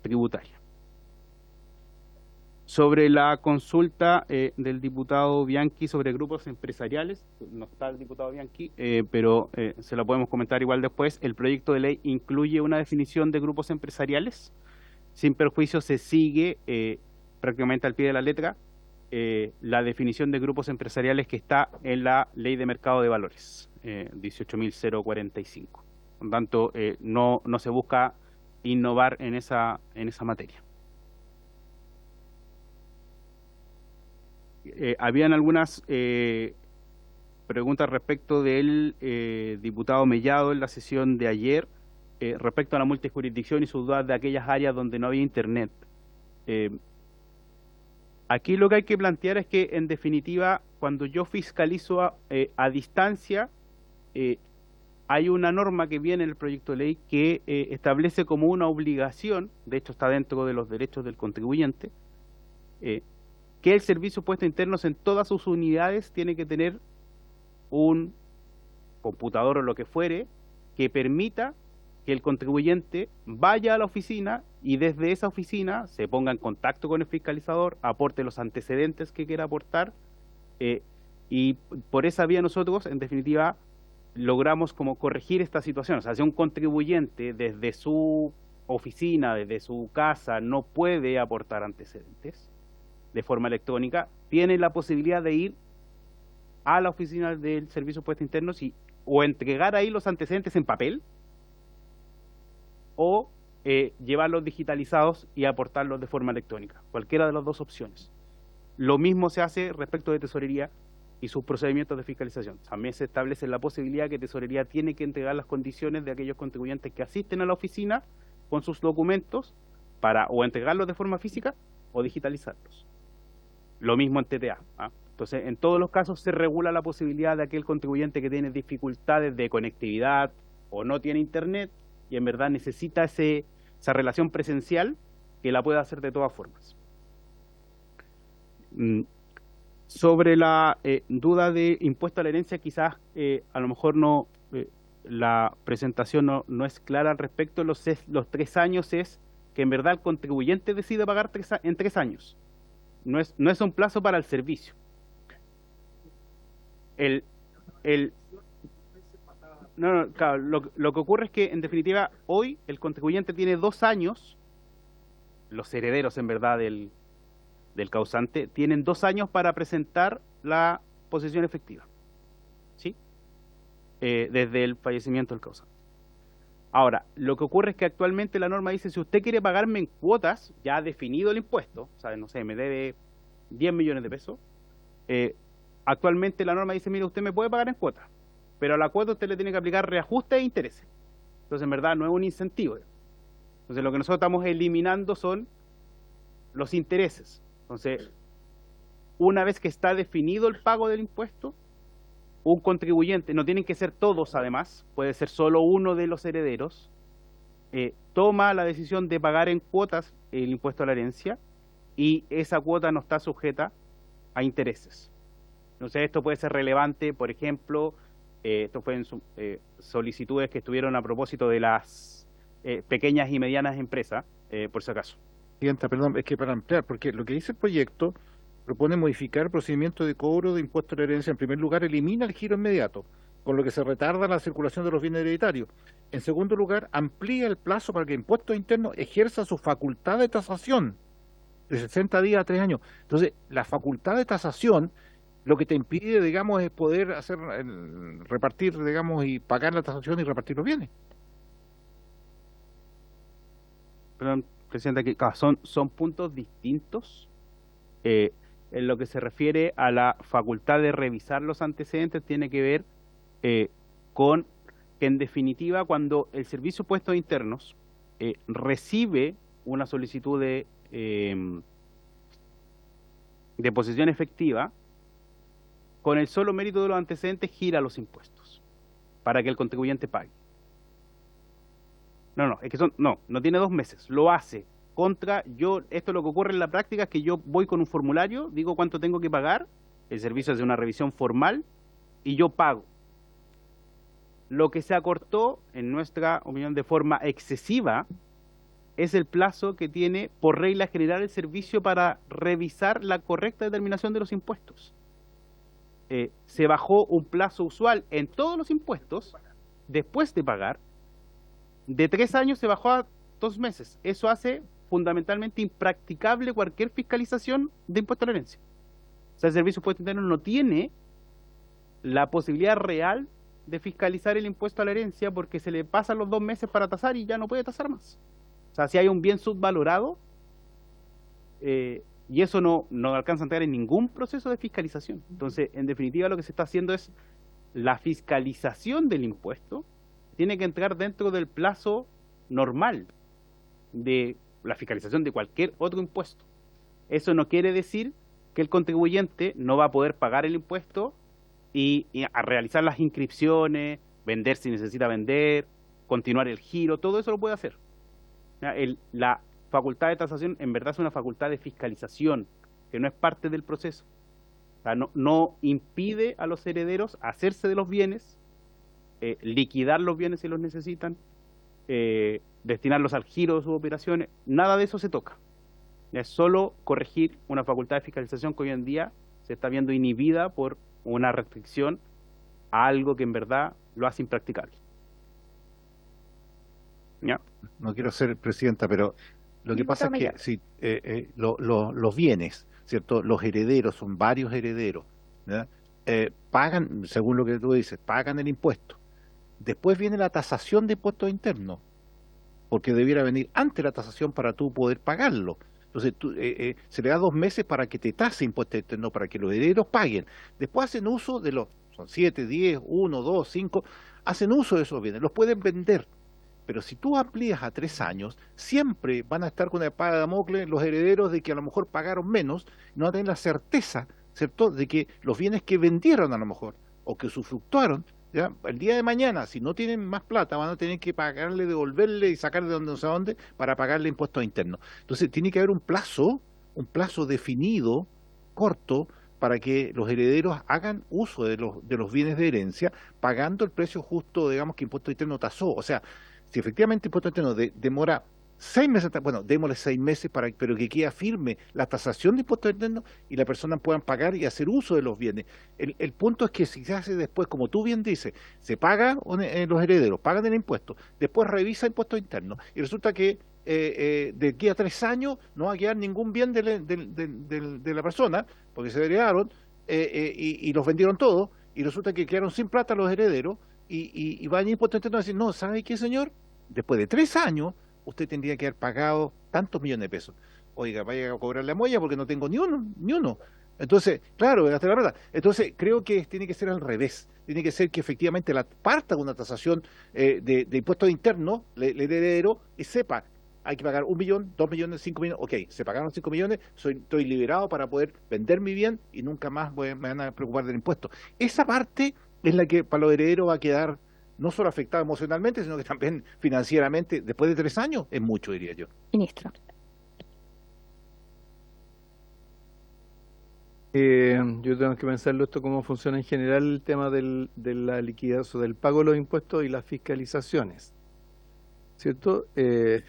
tributaria. Sobre la consulta del diputado Bianchi sobre grupos empresariales, no está el diputado Bianchi, pero se lo podemos comentar igual después. El proyecto de ley incluye una definición de grupos empresariales. Sin perjuicio se sigue prácticamente al pie de la letra la definición de grupos empresariales que está en la Ley de Mercado de Valores, 18.045. Por lo tanto, no se busca innovar en esa materia. Habían algunas preguntas respecto del diputado Mellado en la sesión de ayer, respecto a la multijurisdicción y sus dudas de aquellas áreas donde no había internet. Aquí lo que hay que plantear es que, en definitiva, cuando yo fiscalizo a distancia, hay una norma que viene en el proyecto de ley que establece como una obligación, de hecho está dentro de los derechos del contribuyente, que el Servicio de Puestos Internos en todas sus unidades tiene que tener un computador o lo que fuere que permita que el contribuyente vaya a la oficina y desde esa oficina se ponga en contacto con el fiscalizador, aporte los antecedentes que quiera aportar, y por esa vía nosotros, en definitiva, logramos como corregir esta situación. O sea, si un contribuyente desde su oficina, desde su casa, no puede aportar antecedentes de forma electrónica, tiene la posibilidad de ir a la oficina del Servicio de Puestos Internos o entregar ahí los antecedentes en papel, o llevarlos digitalizados y aportarlos de forma electrónica, cualquiera de las dos opciones. Lo mismo se hace respecto de Tesorería y sus procedimientos de fiscalización. También se establece la posibilidad que Tesorería tiene que entregar las condiciones de aquellos contribuyentes que asisten a la oficina con sus documentos para o entregarlos de forma física o digitalizarlos. Lo mismo en TTA. Entonces, en todos los casos se regula la posibilidad de aquel contribuyente que tiene dificultades de conectividad o no tiene internet y en verdad necesita esa relación presencial, que la pueda hacer de todas formas. Sobre la duda de impuesto a la herencia, quizás a lo mejor no la presentación no es clara al respecto. Los 3 años es que en verdad el contribuyente decide pagar en 3 años. No es un plazo para el servicio. Claro, lo que ocurre es que, en definitiva, hoy el contribuyente tiene 2 años, los herederos, en verdad, del causante, tienen 2 años para presentar la posesión efectiva, ¿sí? Desde el fallecimiento del causante. Ahora, lo que ocurre es que actualmente la norma dice, si usted quiere pagarme en cuotas, ya ha definido el impuesto, o sea, no sé, me debe 10 millones de pesos, actualmente la norma dice, mire, usted me puede pagar en cuotas, pero a la cuota usted le tiene que aplicar reajuste e intereses. Entonces, en verdad, no es un incentivo. Entonces, lo que nosotros estamos eliminando son los intereses. Entonces, una vez que está definido el pago del impuesto, un contribuyente, no tienen que ser todos además, puede ser solo uno de los herederos, toma la decisión de pagar en cuotas el impuesto a la herencia y esa cuota no está sujeta a intereses. Entonces esto puede ser relevante, por ejemplo, esto fue en solicitudes que estuvieron a propósito de las pequeñas y medianas empresas, por si acaso. Presidenta, perdón, es que para ampliar, porque lo que dice el proyecto propone modificar el procedimiento de cobro de impuesto a la herencia. En primer lugar, elimina el giro inmediato, con lo que se retarda la circulación de los bienes hereditarios. En segundo lugar, amplía el plazo para que el impuesto interno ejerza su facultad de tasación de 60 días a 3 años. Entonces, la facultad de tasación lo que te impide, digamos, es poder hacer repartir, digamos, y pagar la tasación y repartir los bienes. Perdón, Presidenta, que son puntos distintos. En lo que se refiere a la facultad de revisar los antecedentes, tiene que ver con que, en definitiva, cuando el Servicio de Impuestos Internos recibe una solicitud de deposición efectiva, con el solo mérito de los antecedentes gira los impuestos para que el contribuyente pague. No tiene 2 meses, lo hace esto es lo que ocurre en la práctica, es que yo voy con un formulario, digo cuánto tengo que pagar, el servicio hace una revisión formal y yo pago. Lo que se acortó, en nuestra opinión, de forma excesiva, es el plazo que tiene por regla general el servicio para revisar la correcta determinación de los impuestos. Se bajó un plazo usual en todos los impuestos, después de pagar, de 3 años se bajó a 2 meses. Eso hace fundamentalmente impracticable cualquier fiscalización de impuesto a la herencia. O sea, el Servicio de Impuestos Internos no tiene la posibilidad real de fiscalizar el impuesto a la herencia porque se le pasan los 2 meses para tasar y ya no puede tasar más. O sea, si hay un bien subvalorado, y eso no alcanza a entrar en ningún proceso de fiscalización. Entonces, en definitiva, lo que se está haciendo es la fiscalización del impuesto tiene que entrar dentro del plazo normal de la fiscalización de cualquier otro impuesto. Eso no quiere decir que el contribuyente no va a poder pagar el impuesto y a realizar las inscripciones, vender si necesita vender, continuar el giro, todo eso lo puede hacer. La facultad de tasación en verdad es una facultad de fiscalización que no es parte del proceso. O sea, no impide a los herederos hacerse de los bienes, liquidar los bienes si los necesitan, destinarlos al giro de sus operaciones, nada de eso se toca. Es solo corregir una facultad de fiscalización que hoy en día se está viendo inhibida por una restricción a algo que en verdad lo hace impracticable. ¿Ya? No quiero ser presidenta, pero lo que pasa es que si los bienes, ¿cierto? Los herederos, son varios herederos, ¿ya? Pagan, según lo que tú dices, pagan el impuesto. Después viene la tasación de impuestos internos, porque debiera venir antes la tasación para tú poder pagarlo. Entonces se le da 2 meses para que te tase impuestos internos, para que los herederos paguen. Después hacen uso de son 7, 10, 1, 2, 5, hacen uso de esos bienes, los pueden vender. Pero si tú amplías a 3 años, siempre van a estar con la espada de Damocles los herederos de que a lo mejor pagaron menos, no van a tener la certeza, ¿cierto?, de que los bienes que vendieron a lo mejor, o que usufructuaron, ¿ya? El día de mañana, si no tienen más plata, van a tener que pagarle, devolverle y sacarle de donde no sé dónde para pagarle impuestos internos. Entonces tiene que haber un plazo definido, corto, para que los herederos hagan uso de los bienes de herencia, pagando el precio justo, digamos, que impuesto interno tasó. O sea, si efectivamente impuesto interno demora 6 meses, bueno, démosle 6 meses pero que quede firme la tasación de impuestos internos y la persona puedan pagar y hacer uso de los bienes. El punto es que si se hace después, como tú bien dices, se paga los herederos, pagan el impuesto, después revisa impuestos internos y resulta que de aquí a 3 años no va a quedar ningún bien de la persona, porque se heredaron y los vendieron todos, y resulta que quedaron sin plata los herederos y van a impuestos internos a decir, no, ¿sabe qué, señor? Después de 3 años usted tendría que haber pagado tantos millones de pesos. Oiga, vaya a cobrar la molla porque no tengo ni uno. Entonces, claro, hasta la verdad. Entonces, creo que tiene que ser al revés. Tiene que ser que efectivamente parta con una tasación de impuestos internos, el heredero, y sepa, hay que pagar 1 millón, 2 millones, 5 millones. Ok, se pagaron 5 millones, estoy liberado para poder vender mi bien y nunca más me van a preocupar del impuesto. Esa parte es la que para los herederos va a quedar no solo afectado emocionalmente, sino que también financieramente, después de 3 años, es mucho, diría yo. Ministro. Yo tengo que pensarlo esto cómo funciona en general el tema de la liquidación, o del pago de los impuestos y las fiscalizaciones, ¿cierto? En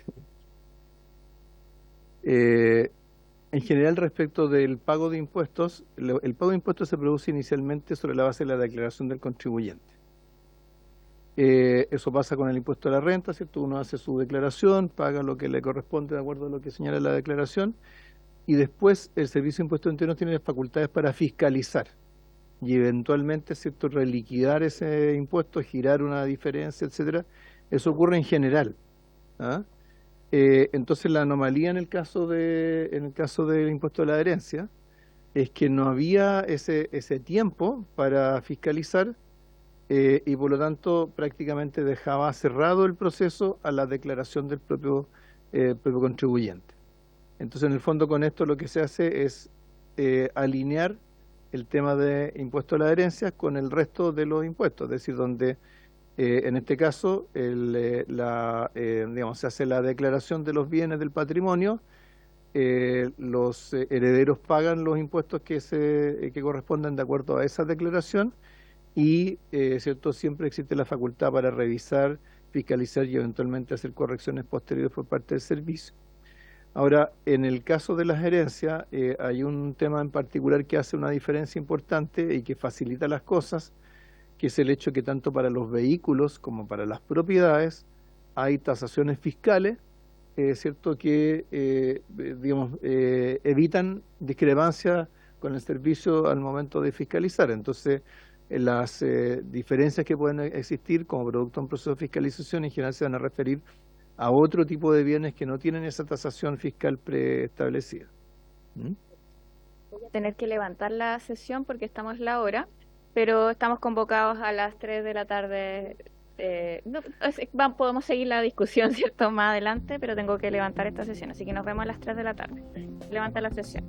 general, respecto del pago de impuestos, el pago de impuestos se produce inicialmente sobre la base de la declaración del contribuyente. Eso pasa con el impuesto a la renta, ¿cierto? Uno hace su declaración, paga lo que le corresponde de acuerdo a lo que señala la declaración, y después el Servicio de Impuestos Internos tiene las facultades para fiscalizar y eventualmente, ¿cierto?, reliquidar ese impuesto, girar una diferencia, etcétera. Eso ocurre en general, ¿ah? Entonces la anomalía en el caso del impuesto a la herencia es que no había ese tiempo para fiscalizar, y por lo tanto prácticamente dejaba cerrado el proceso a la declaración del propio contribuyente. Entonces, en el fondo, con esto lo que se hace es alinear el tema de impuesto a la herencia con el resto de los impuestos, es decir, donde en este caso digamos, se hace la declaración de los bienes del patrimonio, los herederos pagan los impuestos que corresponden de acuerdo a esa declaración y cierto, siempre existe la facultad para revisar, fiscalizar y eventualmente hacer correcciones posteriores por parte del servicio. Ahora, en el caso de las herencias, hay un tema en particular que hace una diferencia importante y que facilita las cosas, que es el hecho que tanto para los vehículos como para las propiedades hay tasaciones fiscales, cierto, que digamos, evitan discrepancias con el servicio al momento de fiscalizar. Entonces, las diferencias que pueden existir como producto de un proceso de fiscalización en general se van a referir a otro tipo de bienes que no tienen esa tasación fiscal preestablecida. Voy a tener que levantar la sesión porque estamos la hora, pero estamos convocados a las 3 de la tarde. Podemos seguir la discusión, ¿cierto?, más adelante, pero tengo que levantar esta sesión, así que nos vemos a las 3 de la tarde. Levanta la sesión.